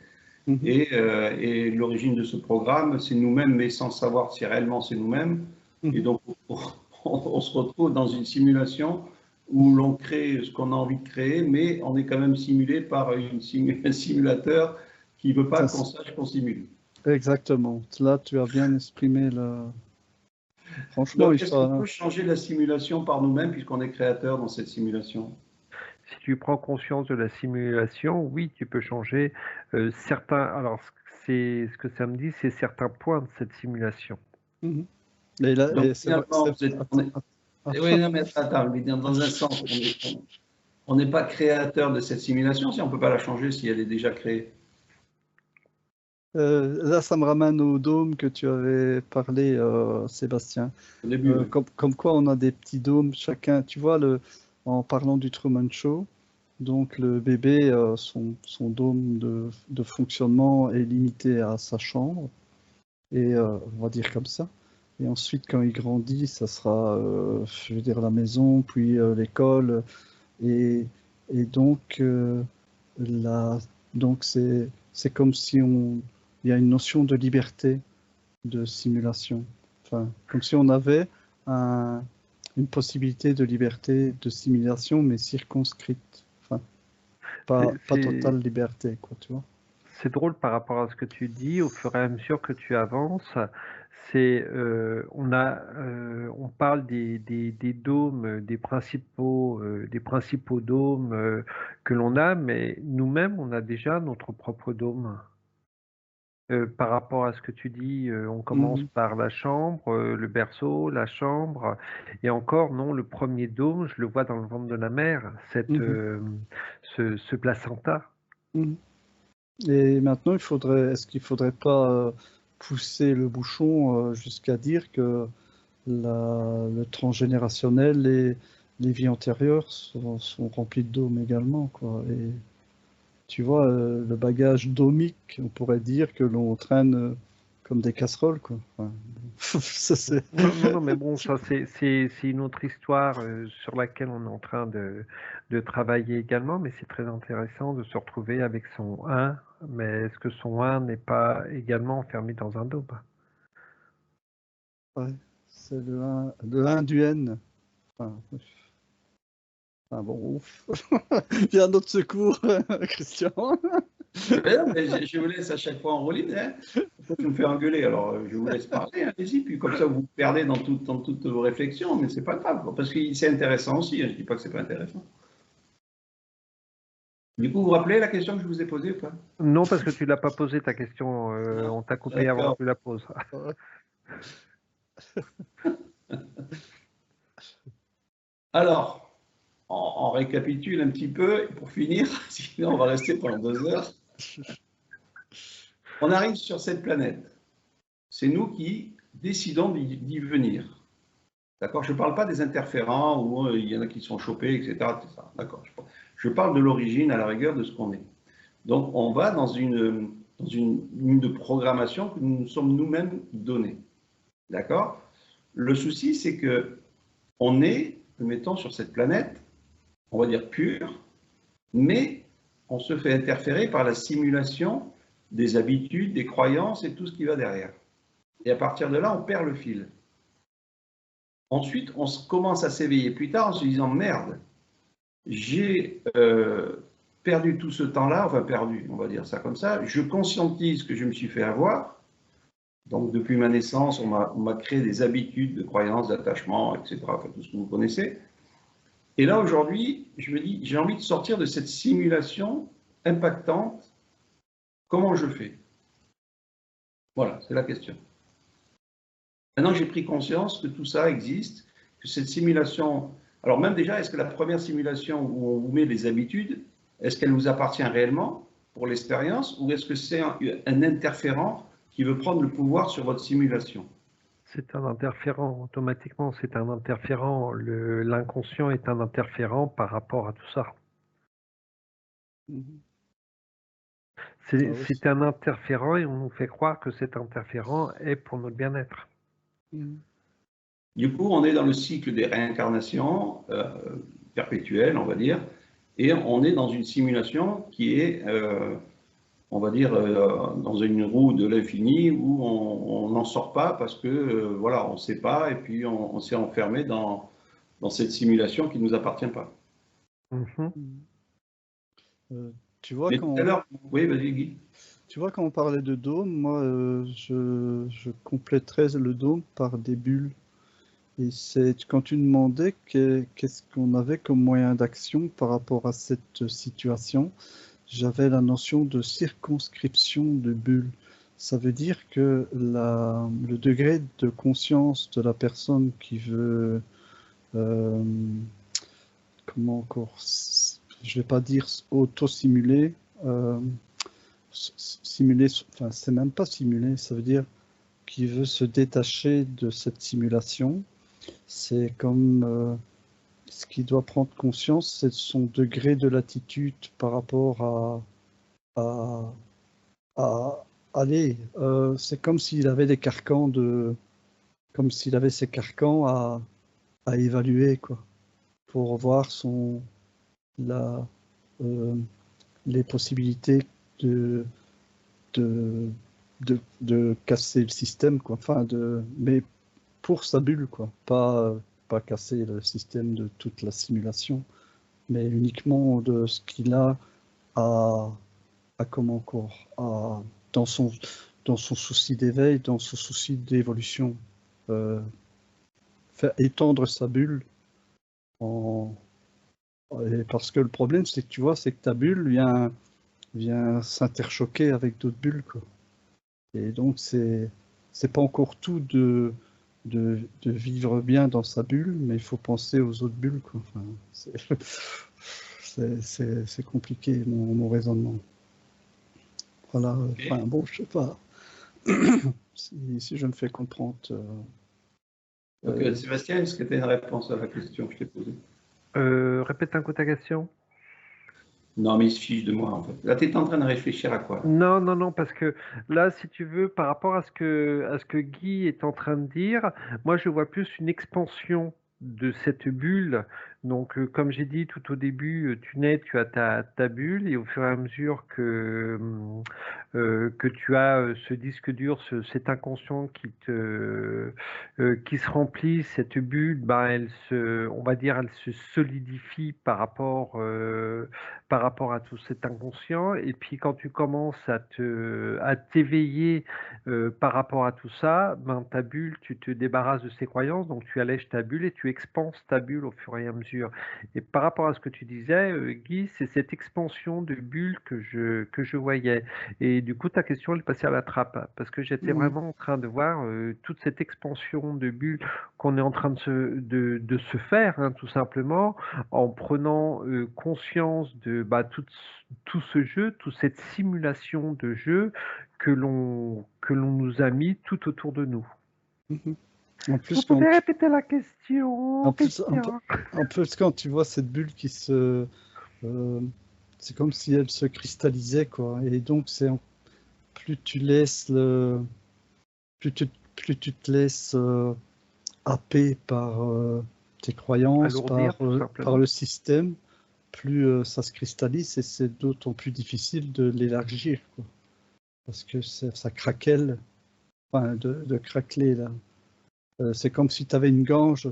Speaker 3: Et l'origine de ce programme, c'est nous-mêmes, mais sans savoir si réellement c'est nous-mêmes. Et donc, on se retrouve dans une simulation où l'on crée ce qu'on a envie de créer, mais on est quand même simulé par un simulateur qui ne veut pas qu'on sache qu'on simule.
Speaker 2: Exactement. Là, tu as bien exprimé le... Franchement,
Speaker 3: donc, est-ce qu'on peut changer la simulation par nous-mêmes puisqu'on est créateur dans cette simulation?
Speaker 1: Si tu prends conscience de la simulation, oui, tu peux changer certains. Alors, ce que ça me dit, c'est certains points de cette simulation.
Speaker 2: Et là,
Speaker 3: donc, finalement, oui, non, mais attends, mais dans un sens, on n'est pas créateur de cette simulation si on ne peut pas la changer si elle est déjà créée.
Speaker 2: Là, ça me ramène au dôme que tu avais parlé, Sébastien.
Speaker 3: Au début, oui.
Speaker 2: Comme quoi, on a des petits dômes, chacun. Tu vois, en parlant du Truman Show, donc le bébé, son dôme de fonctionnement est limité à sa chambre, et on va dire comme ça. Et ensuite, quand il grandit, ça sera, je veux dire, la maison, puis l'école, et donc donc c'est comme si il y a une notion de liberté de simulation. Enfin, comme si on avait une possibilité de liberté de simulation, mais circonscrite. Enfin, pas totale liberté, quoi, tu vois.
Speaker 1: C'est drôle par rapport à ce que tu dis, au fur et à mesure que tu avances, on parle des dômes, des principaux dômes que l'on a, mais nous-mêmes, on a déjà notre propre dôme. Par rapport à ce que tu dis, on commence par la chambre, le berceau, la chambre, et encore, non, le premier dôme, je le vois dans le ventre de la mère, ce placenta.
Speaker 2: Et maintenant, est-ce qu'il faudrait pas pousser le bouchon jusqu'à dire que le transgénérationnel et les vies antérieures sont remplis de dômes également, quoi. Et tu vois, le bagage dômique, on pourrait dire que l'on traîne comme des casseroles, quoi. Enfin, ça,
Speaker 1: non, mais bon, ça c'est une autre histoire sur laquelle on est en train de travailler également, mais c'est très intéressant de se retrouver avec son 1, mais est-ce que son 1 n'est pas également enfermé dans un dôme?
Speaker 2: Ouais, c'est le 1 du N. Enfin, Ah bon, ouf. Viens à notre secours, Christian.
Speaker 3: Mais je vous laisse à chaque fois en roue libre. Hein. Pourquoi tu me fais engueuler? Alors, je vous laisse parler, allez-y. Puis comme ça, vous vous perdez dans toutes vos réflexions, mais c'est pas grave, parce que c'est intéressant aussi. Hein. Je dis pas que c'est pas intéressant. Du coup, vous vous rappelez la question que je vous ai posée ou pas?
Speaker 1: Non, parce que tu l'as pas posé ta question. On t'a coupé avant que tu la poses.
Speaker 3: Alors, on récapitule un petit peu pour finir, sinon on va rester pendant 2 heures. On arrive sur cette planète. C'est nous qui décidons d'y venir. D'accord? Je ne parle pas des interférents où il y en a qui sont chopés, etc. D'accord? Je parle de l'origine, à la rigueur, de ce qu'on est. Donc, on va dans une ligne de programmation que nous nous sommes nous-mêmes donnés. D'accord? Le souci, c'est que on est, mettons, sur cette planète, on va dire pure, mais on se fait interférer par la simulation des habitudes, des croyances et tout ce qui va derrière. Et à partir de là, on perd le fil. Ensuite, on commence à s'éveiller plus tard en se disant merde, j'ai perdu tout ce temps-là, enfin perdu, on va dire ça comme ça, je conscientise que je me suis fait avoir. Donc depuis ma naissance, on m'a créé des habitudes de croyances, d'attachement, etc., enfin tout ce que vous connaissez. Et là aujourd'hui, je me dis, j'ai envie de sortir de cette simulation impactante. Comment je fais? Voilà, c'est la question. Maintenant que j'ai pris conscience que tout ça existe, que cette simulation... Alors même déjà, est-ce que la première simulation où on vous met les habitudes, est-ce qu'elle vous appartient réellement pour l'expérience ou est-ce que c'est un interférent qui veut prendre le pouvoir sur votre simulation?
Speaker 1: C'est un interférent, automatiquement, c'est un interférent. L'inconscient est un interférent par rapport à tout ça. C'est un interférent et on nous fait croire que cet interférent est pour notre bien-être.
Speaker 3: Du coup, on est dans le cycle des réincarnations perpétuelles, on va dire, et on est dans une simulation qui est, on va dire, dans une roue de l'infini où on n'en sort pas parce que, voilà, on ne sait pas et puis on s'est enfermé dans cette simulation qui ne nous appartient pas.
Speaker 2: Tu vois,
Speaker 3: mais tout à l'heure, oui, vas-y, Guy.
Speaker 2: Tu vois, quand on parlait de dôme, moi, je compléterais le dôme par des bulles. Et c'est quand tu demandais qu'est-ce qu'on avait comme moyen d'action par rapport à cette situation, j'avais la notion de circonscription de bulles. Ça veut dire que le degré de conscience de la personne qui veut, comment encore, je vais pas dire auto-simuler, simuler, enfin c'est même pas simuler, ça veut dire qu'il veut se détacher de cette simulation. C'est comme ce qu'il doit prendre conscience, c'est son degré de latitude par rapport à aller. C'est comme s'il avait des carcans comme s'il avait ses carcans à évaluer, quoi, pour voir les possibilités de casser le système, quoi. Enfin, mais pour sa bulle, quoi. Pas casser le système de toute la simulation, mais uniquement de ce qu'il a à comment encore, dans son souci d'éveil, dans son souci d'évolution. Faire étendre sa bulle parce que le problème, c'est que tu vois, c'est que ta bulle vient s'interchoquer avec d'autres bulles, quoi. Et donc, c'est pas encore tout de vivre bien dans sa bulle, mais il faut penser aux autres bulles, quoi. Enfin, c'est compliqué, mon raisonnement. Voilà, enfin, bon, je sais pas si je me fais comprendre.
Speaker 3: Donc, Sébastien, est-ce que tu as une réponse à la question que je t'ai posée?
Speaker 1: Répète un coup ta question.
Speaker 3: Non, mais il se fiche de moi, en fait. Là, tu es en train de réfléchir à quoi?
Speaker 1: Non, parce que là, si tu veux, par rapport à ce que Guy est en train de dire, moi, je vois plus une expansion de cette bulle Donc, comme j'ai dit tout au début, tu nais, tu as ta bulle, et au fur et à mesure que tu as ce disque dur, cet inconscient qui se remplit, cette bulle, ben, on va dire, elle se solidifie par rapport à tout cet inconscient. Et puis, quand tu commences à t'éveiller par rapport à tout ça, ben, ta bulle, tu te débarrasses de ces croyances, donc tu allèges ta bulle et tu expanses ta bulle au fur et à mesure. Et par rapport à ce que tu disais, Guy, c'est cette expansion de bulle que je voyais. Et du coup, ta question, elle est passée à la trappe, parce que j'étais
Speaker 2: Mhm.
Speaker 1: vraiment en train de voir toute cette expansion de bulles qu'on est en train de se faire, hein, tout simplement, en prenant conscience de tout ce jeu, toute cette simulation de jeu que l'on nous a mis tout autour de nous.
Speaker 2: Mhm. En
Speaker 1: Vous
Speaker 2: plus,
Speaker 1: pouvez répéter la question,
Speaker 2: en plus, un peu-
Speaker 1: Christian?
Speaker 2: en plus, quand tu vois cette bulle euh, c'est comme si elle se cristallisait, quoi. Et donc, plus tu laisses plus plus tu te laisses happer par tes croyances,
Speaker 1: Alourdir, tout
Speaker 2: par
Speaker 1: simplement.
Speaker 2: le système, plus ça se cristallise et c'est d'autant plus difficile de l'élargir, quoi. Parce que ça craquelle, enfin, de craqueler, là. C'est comme si tu avais une gange,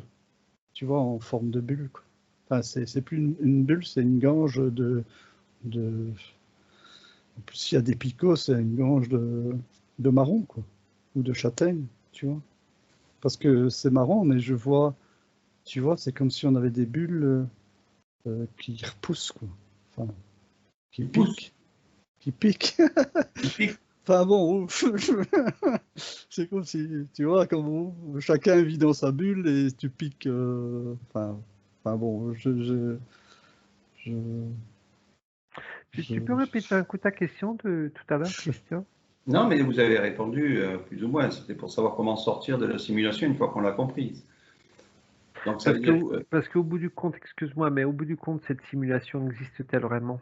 Speaker 2: tu vois, en forme de bulle, quoi. Enfin, c'est plus une bulle, c'est une gange de... En plus, s'il y a des picots, c'est une gange de marron, quoi. Ou de châtaigne, tu vois. Parce que c'est marrant, mais je vois, tu vois, c'est comme si on avait des bulles qui repoussent, quoi. Enfin, qui
Speaker 3: Il pousse,
Speaker 2: piquent. Qui piquent.
Speaker 3: il pique.
Speaker 2: Enfin bon, c'est comme si, tu vois, comme chacun vit dans sa bulle et tu piques. Enfin bon, je,
Speaker 1: Tu peux répéter un coup ta question de tout à l'heure, Christian?
Speaker 3: Non, mais vous avez répondu plus ou moins. C'était pour savoir comment sortir de la simulation une fois qu'on l'a comprise. Donc ça veut dire que
Speaker 1: Parce qu'au bout du compte, excuse-moi, mais au bout du compte, cette simulation existe-t-elle vraiment?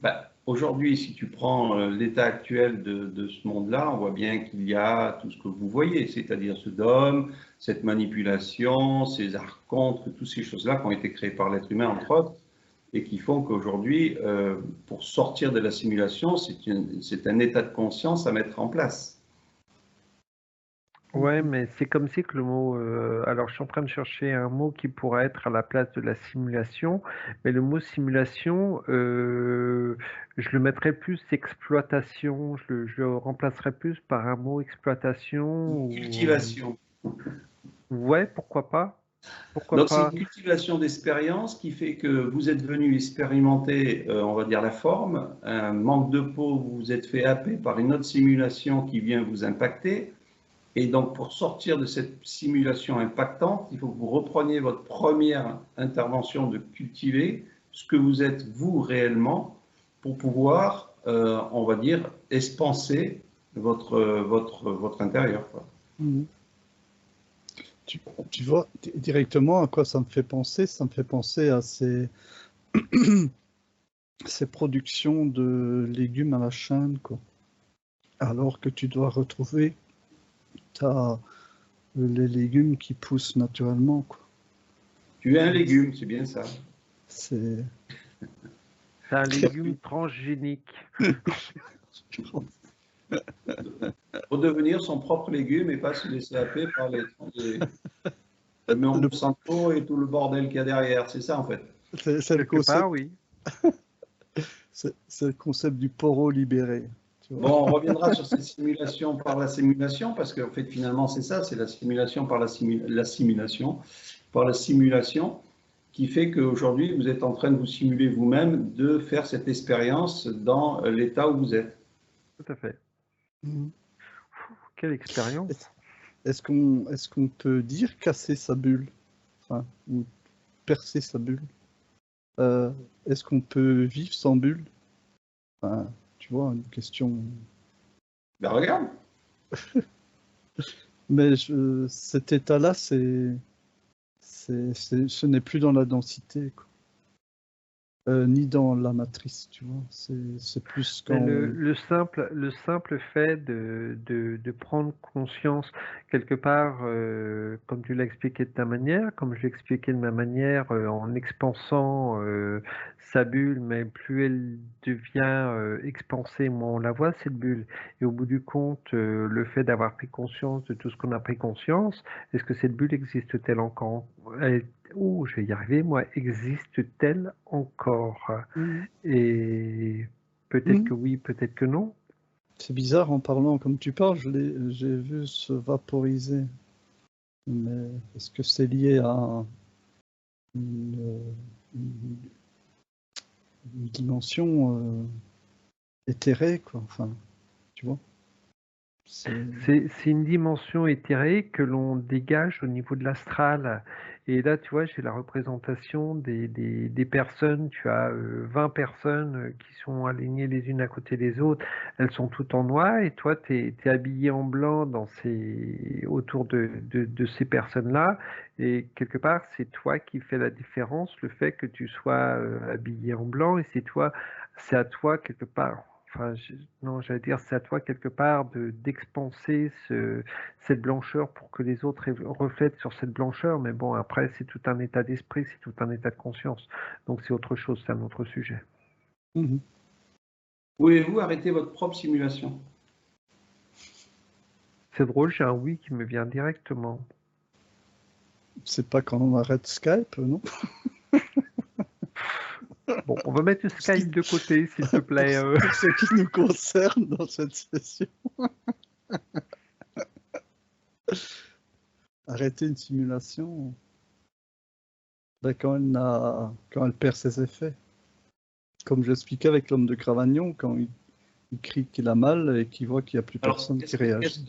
Speaker 3: bah, aujourd'hui, si tu prends l'état actuel de ce monde-là, on voit bien qu'il y a tout ce que vous voyez, c'est-à-dire ce dôme, cette manipulation, ces archontes, toutes ces choses-là qui ont été créées par l'être humain, entre autres, et qui font qu'aujourd'hui, pour sortir de la simulation, c'est un état de conscience à mettre en place.
Speaker 1: Ouais, mais c'est comme si que le mot. Alors, je suis en train de chercher un mot qui pourrait être à la place de la simulation, mais le mot simulation, je le mettrais plus exploitation, je le remplacerais plus par un mot exploitation
Speaker 3: Une
Speaker 1: ou.
Speaker 3: cultivation.
Speaker 1: Ouais, pourquoi pas? Pourquoi
Speaker 3: Donc, c'est
Speaker 1: pas?
Speaker 3: une cultivation d'expérience qui fait que vous êtes venu expérimenter, on va dire, la forme, un manque de peau, vous vous êtes fait happer par une autre simulation qui vient vous impacter. Et donc, pour sortir de cette simulation impactante, il faut que vous repreniez votre première intervention de cultiver ce que vous êtes vous réellement pour pouvoir, on va dire, expanser votre intérieur, quoi.
Speaker 2: Mhm. Tu, tu vois directement à quoi ça me fait penser? Ça me fait penser à ces productions de légumes à la chaîne, quoi. Alors que tu dois retrouver les légumes qui poussent naturellement, quoi.
Speaker 3: Tu es un légume, c'est bien ça.
Speaker 2: C'est
Speaker 1: C'est un légume transgénique.
Speaker 3: Redevenir son propre légume et pas se laisser happer par le
Speaker 2: le,
Speaker 3: Monsanto et tout le bordel qu'il y a derrière. C'est ça, en fait.
Speaker 2: c'est le
Speaker 1: Quelque part,
Speaker 2: concept,
Speaker 1: oui.
Speaker 2: c'est le concept du poro libéré, tu vois.
Speaker 3: Bon, on reviendra sur cette simulation par la simulation, parce qu'en fait, finalement, c'est ça, c'est la simulation par la simulation, par la simulation, qui fait qu'aujourd'hui, vous êtes en train de vous simuler vous-même, de faire cette expérience dans l'état où vous êtes.
Speaker 1: Tout à fait.
Speaker 2: Mhm.
Speaker 1: Quelle expérience.
Speaker 2: Est- est-ce qu'on peut dire casser sa bulle, enfin, ou percer sa bulle? Euh, est-ce qu'on peut vivre sans bulle? Enfin, tu vois, une question.
Speaker 3: Ben regarde,
Speaker 2: Mais cet état-là, ce n'est plus dans la densité, quoi. ni dans la matrice, tu vois. C'est plus
Speaker 1: Mais
Speaker 2: quand...
Speaker 1: le simple fait de prendre conscience, quelque part, comme tu l'as expliqué de ta manière, comme je l'ai expliqué de ma manière, en expansant sa bulle, mais plus elle devient expansée, moins on la voit, cette bulle. Et au bout du compte, le fait d'avoir pris conscience de tout ce qu'on a pris conscience, est-ce que cette bulle existe-t-elle encore? Je vais y arriver, moi, existe-t-elle encore?
Speaker 2: Mhm.
Speaker 1: Et peut-être
Speaker 2: Mhm.
Speaker 1: que oui, peut-être que non.
Speaker 2: C'est bizarre, en parlant comme tu parles, j'ai vu se vaporiser. Mais est-ce que c'est lié à une, une- une dimension éthérée, quoi? Enfin, tu vois? C'est...
Speaker 1: C'est une dimension éthérée que l'on dégage au niveau de l'astral. Et là, tu vois, j'ai la représentation des personnes. Tu as 20 personnes qui sont alignées les unes à côté des autres. Elles sont toutes en noir et toi, tu es habillé en blanc autour de ces personnes-là. Et quelque part, c'est toi qui fais la différence, le fait que tu sois habillé en blanc et c'est à toi quelque part. Enfin, non, j'allais dire, c'est à toi quelque part d'expanser cette blancheur pour que les autres reflètent sur cette blancheur. Mais bon, après, c'est tout un état d'esprit, c'est tout un état de conscience. Donc c'est autre chose, c'est un autre sujet.
Speaker 2: Mhm.
Speaker 3: Pouvez-vous arrêter votre propre simulation?
Speaker 1: C'est drôle, j'ai un oui qui me vient directement.
Speaker 2: C'est pas quand on arrête Skype, non?
Speaker 1: Bon, on va mettre le
Speaker 2: Pour ce qui-
Speaker 1: Skype de côté, s'il te plaît.
Speaker 2: pour ce qui nous concerne dans cette session. Arrêter une simulation, ben, quand elle perd ses effets. Comme j'expliquais avec l'homme de Cravagnon, quand il crie qu'il a mal et qu'il voit qu'il n'y a plus
Speaker 3: Alors,
Speaker 2: personne qui réagit.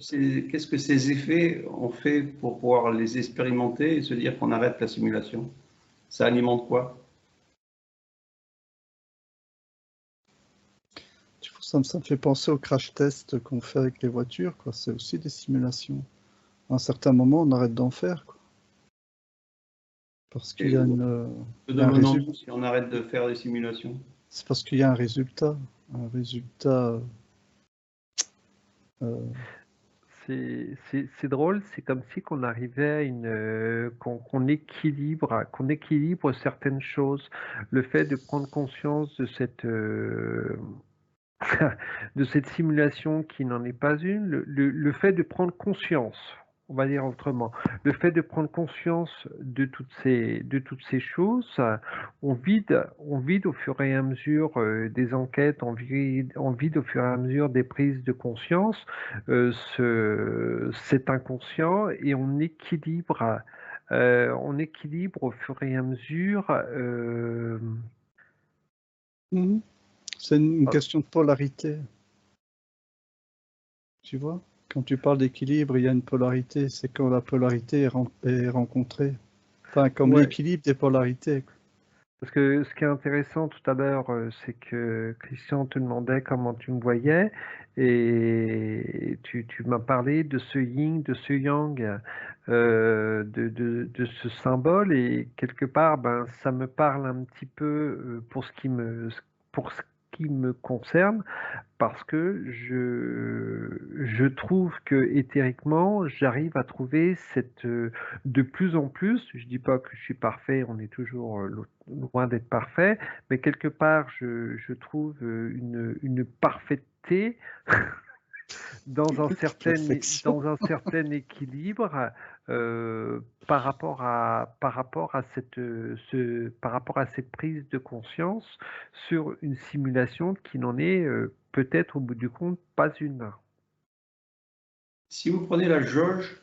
Speaker 3: qu'est-ce que ces effets ont fait pour pouvoir les expérimenter et se dire qu'on arrête la simulation? Ça alimente quoi?
Speaker 2: Tu vois, ça me fait penser au crash test qu'on fait avec les voitures, quoi. C'est aussi des simulations. À un certain moment, on arrête d'en faire, quoi. Parce qu'il
Speaker 3: Et
Speaker 2: y a
Speaker 3: que
Speaker 2: il y a un résultat.
Speaker 3: devenons-nous si on arrête de faire des simulations?
Speaker 2: C'est parce qu'il y a un résultat. Un résultat. euh,
Speaker 1: C'est drôle, c'est comme si qu'on arrivait à qu'on équilibre certaines choses. Le fait de prendre conscience de de cette simulation qui n'en est pas une, le fait de prendre conscience, on va dire autrement, le fait de prendre conscience de toutes ces choses, on vide au fur et à mesure des enquêtes, on vide au fur et à mesure des prises de conscience cet inconscient et on équilibre au fur et à mesure.
Speaker 2: mhm. C'est une question de polarité. Tu vois? Quand tu parles d'équilibre, il y a une polarité. C'est quand la polarité est rencontrée. Enfin, comme
Speaker 1: Ouais,
Speaker 2: l'équilibre des polarités, quoi.
Speaker 1: parce que ce qui est intéressant tout à l'heure, c'est que Christian te demandait comment tu me voyais, et tu m'as parlé de ce yin, de ce yang, de ce symbole, et quelque part, ben, ça me parle un petit peu pour ce qui me concerne, parce que je trouve que éthériquement, j'arrive à trouver de plus en plus, je dis pas que je suis parfait, on est toujours loin d'être parfait, mais quelque part, je trouve une parfaiteté
Speaker 2: Perfection.
Speaker 1: dans un certain équilibre par rapport à cette prise de conscience sur une simulation qui n'en est peut-être au bout du compte pas une.
Speaker 3: Si vous prenez la jauge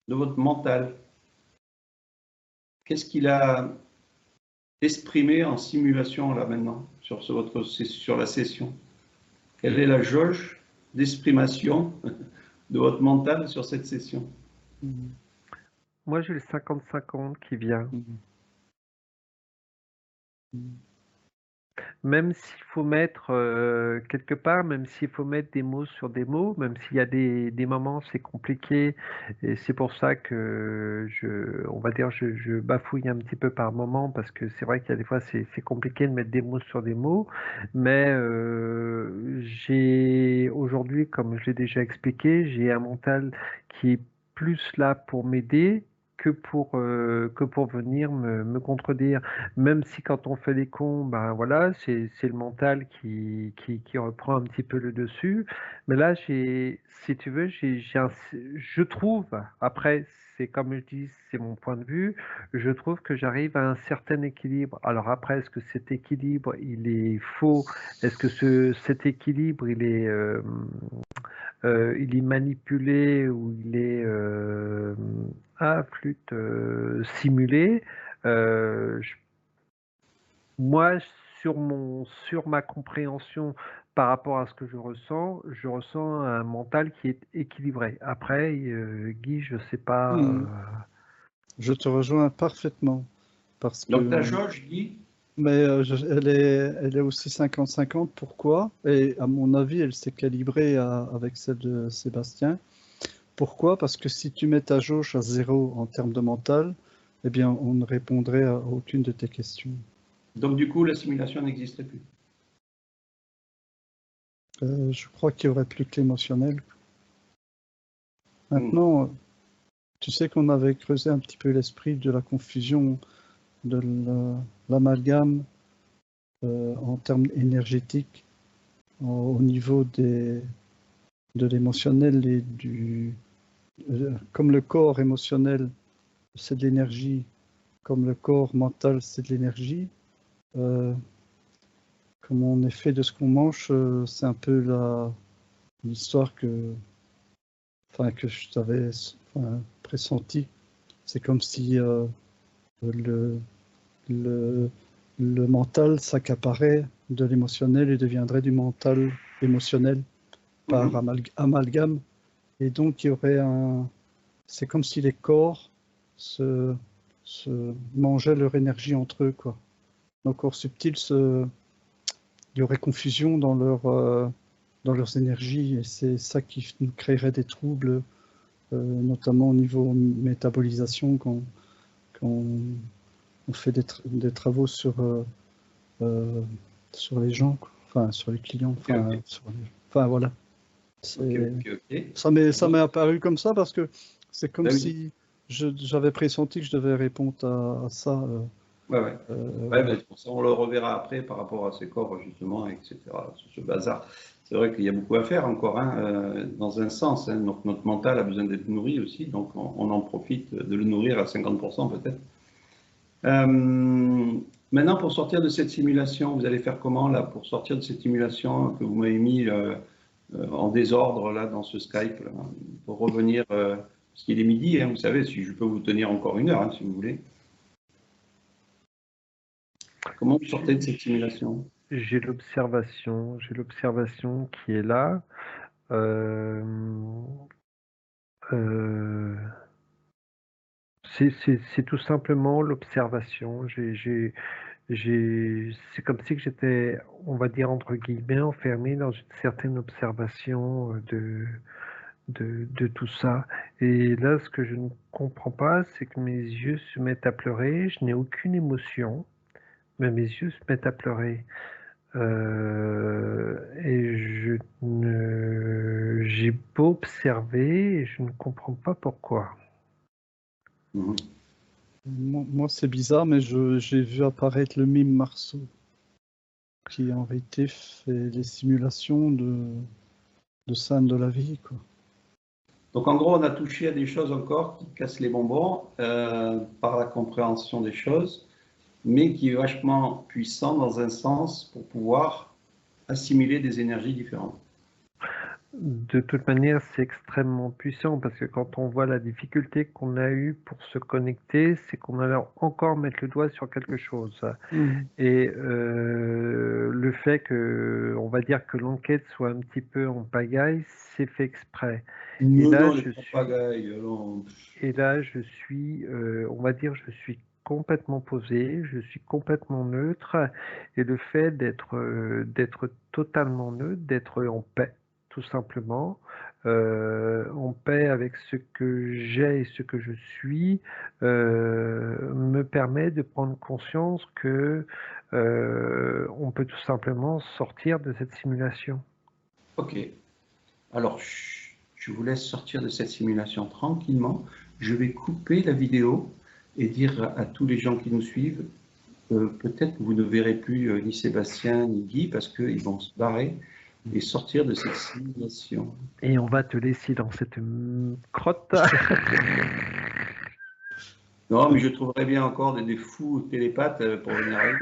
Speaker 3: de votre mental, qu'est-ce qu'il a exprimé en simulation là maintenant sur la session? Quelle est la jauge d'exprimation de votre mental sur cette session?
Speaker 2: Mhm.
Speaker 1: Moi, j'ai le 50-50 qui vient.
Speaker 2: Mhm. Mhm.
Speaker 1: Même s'il faut mettre quelque part, même s'il faut mettre des mots sur des mots, même s'il y a des moments c'est compliqué, et c'est pour ça que on va dire, je bafouille un petit peu par moment parce que c'est vrai qu'il y a des fois c'est compliqué de mettre des mots sur des mots, mais j'ai aujourd'hui, comme je l'ai déjà expliqué, j'ai un mental qui est plus là pour m'aider que pour venir me contredire. Même si quand on fait les cons, ben voilà, c'est le mental qui reprend un petit peu le dessus. Mais là, si tu veux, je trouve, après, c'est comme je dis, c'est mon point de vue, je trouve que j'arrive à un certain équilibre. Alors après, est-ce que cet équilibre, il est faux? Est-ce que cet équilibre, il est manipulé ou il est flûte simulé? Euh, je- Moi, sur ma compréhension par rapport à ce que je ressens un mental qui est équilibré. Après, Guy, je sais pas.
Speaker 2: Je te rejoins parfaitement parce
Speaker 3: Donc ta
Speaker 2: que
Speaker 3: jauge, Guy,
Speaker 2: mais elle est aussi 50-50. Pourquoi? Et à mon avis, elle s'est calibrée avec celle de Sébastien. Pourquoi? Parce que si tu mets ta jauge à 0 en termes de mental, eh bien, on ne répondrait à aucune de tes questions.
Speaker 3: donc du coup la simulation n'existerait plus.
Speaker 2: Je crois qu'il n'y aurait plus que l'émotionnel. Maintenant, tu sais qu'on avait creusé un petit peu l'esprit de la confusion, de l'amalgame en termes énergétiques au niveau de l'émotionnel et comme le corps émotionnel, c'est de l'énergie, comme le corps mental, c'est de l'énergie. Comme on est fait de ce qu'on mange, c'est un peu l'histoire que je t'avais pressenti. C'est comme si le, le, le mental s'accaparait de l'émotionnel et deviendrait du mental émotionnel par amalgame. Et donc, il y aurait c'est comme si les corps se, se mangeaient leur énergie entre eux, quoi. Nos corps subtils, il y aurait confusion dans leurs énergies et c'est ça qui nous créerait des troubles, notamment au niveau métabolisation quand on fait des travaux euh, sur les gens, quoi. Enfin sur les clients,
Speaker 3: Ok.
Speaker 2: enfin voilà.
Speaker 3: Ok.
Speaker 2: Ça m'est apparu comme ça parce que c'est comme
Speaker 3: Ben oui.
Speaker 2: si j'avais pressenti que je devais répondre à ça.
Speaker 3: Ouais. Ouais,
Speaker 2: Voilà.
Speaker 3: ben, pour ça, on le reverra après par rapport à ces corps, justement, etc. Ce bazar. C'est vrai qu'il y a beaucoup à faire encore, hein, dans un sens. Hein. Notre mental a besoin d'être nourri aussi, donc on en profite de le nourrir à 50% peut-être. Maintenant, pour sortir de cette simulation, vous allez faire comment là, pour sortir de cette simulation que vous m'avez mis en désordre là dans ce Skype, là, pour revenir, parce qu'il est midi, hein, vous savez, si je peux vous tenir encore 1 heure, hein, si vous voulez. Comment vous sortez de cette simulation?
Speaker 1: J'ai l'observation qui est là. Euh, euh, c'est tout simplement l'observation. C'est comme si que j'étais, on va dire entre guillemets, enfermé dans une certaine observation de tout ça. Et là, ce que je ne comprends pas, c'est que mes yeux se mettent à pleurer. Je n'ai aucune émotion, mais mes yeux se mettent à pleurer. Et j'ai beau observer, et je ne comprends pas pourquoi.
Speaker 2: Moi, c'est bizarre, mais j'ai vu apparaître le mime Marceau, qui en réalité fait les simulations de scènes de la vie, quoi.
Speaker 3: Donc en gros, on a touché à des choses encore qui cassent les bonbons par la compréhension des choses, mais qui est vachement puissant dans un sens pour pouvoir assimiler des énergies différentes.
Speaker 1: De toute manière, c'est extrêmement puissant parce que quand on voit la difficulté qu'on a eue pour se connecter, c'est qu'on allait encore mettre le doigt sur quelque chose. Et le fait que, on va dire que l'enquête soit un petit peu en pagaille, c'est fait exprès. Et
Speaker 3: Non,
Speaker 1: là,
Speaker 3: non, les papagayes, non.
Speaker 1: on va dire, je suis complètement posé, je suis complètement neutre, et le fait d'être totalement neutre, d'être en paix, tout simplement, en paix avec ce que j'ai et ce que je suis, me permet de prendre conscience que on peut tout simplement sortir de cette simulation.
Speaker 3: Ok. Alors, je vous laisse sortir de cette simulation tranquillement. Je vais couper la vidéo et dire à tous les gens qui nous suivent, peut-être que vous ne verrez plus ni Sébastien ni Guy parce qu'ils vont se barrer et sortir de cette simulation.
Speaker 1: Et on va te laisser dans cette crotte.
Speaker 3: Non, mais je trouverais bien encore des fous télépathes pour venir avec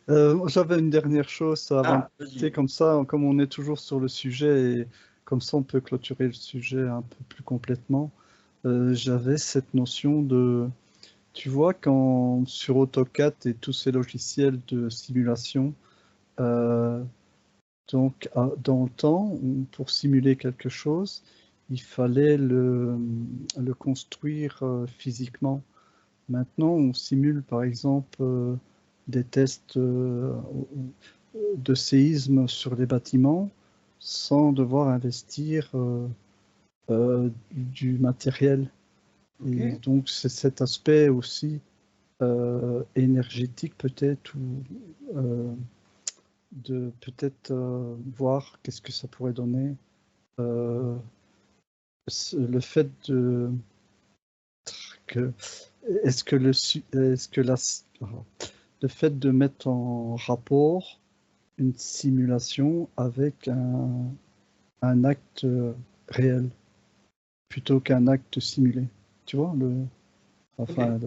Speaker 3: moi.
Speaker 2: J'avais une dernière chose avant de
Speaker 3: vas-y.
Speaker 2: quitter, comme ça, comme on est toujours sur le sujet, et comme ça on peut clôturer le sujet un peu plus complètement. J'avais cette notion de, tu vois, quand sur AutoCAD et tous ces logiciels de simulation, donc dans le temps, pour simuler quelque chose, il fallait le construire physiquement. Maintenant, on simule par exemple des tests de séisme sur les bâtiments sans devoir investir du matériel.
Speaker 3: Okay.
Speaker 2: Et donc, c'est cet aspect aussi énergétique peut-être, ou de peut-être voir qu'est-ce que ça pourrait donner. Le fait de... Est-ce que le fait de mettre en rapport une simulation avec un acte réel plutôt qu'un acte simulé. Tu vois
Speaker 3: Okay.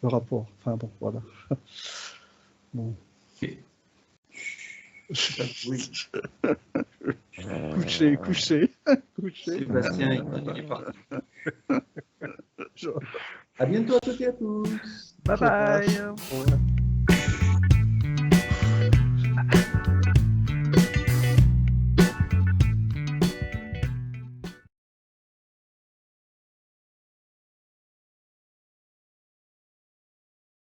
Speaker 2: le rapport. Enfin bon, voilà. Bon.
Speaker 3: Okay. Oui.
Speaker 2: Couché.
Speaker 3: Sébastien, il est parti. À bientôt à toutes et à tous.
Speaker 1: Bye bye.
Speaker 2: Ouais.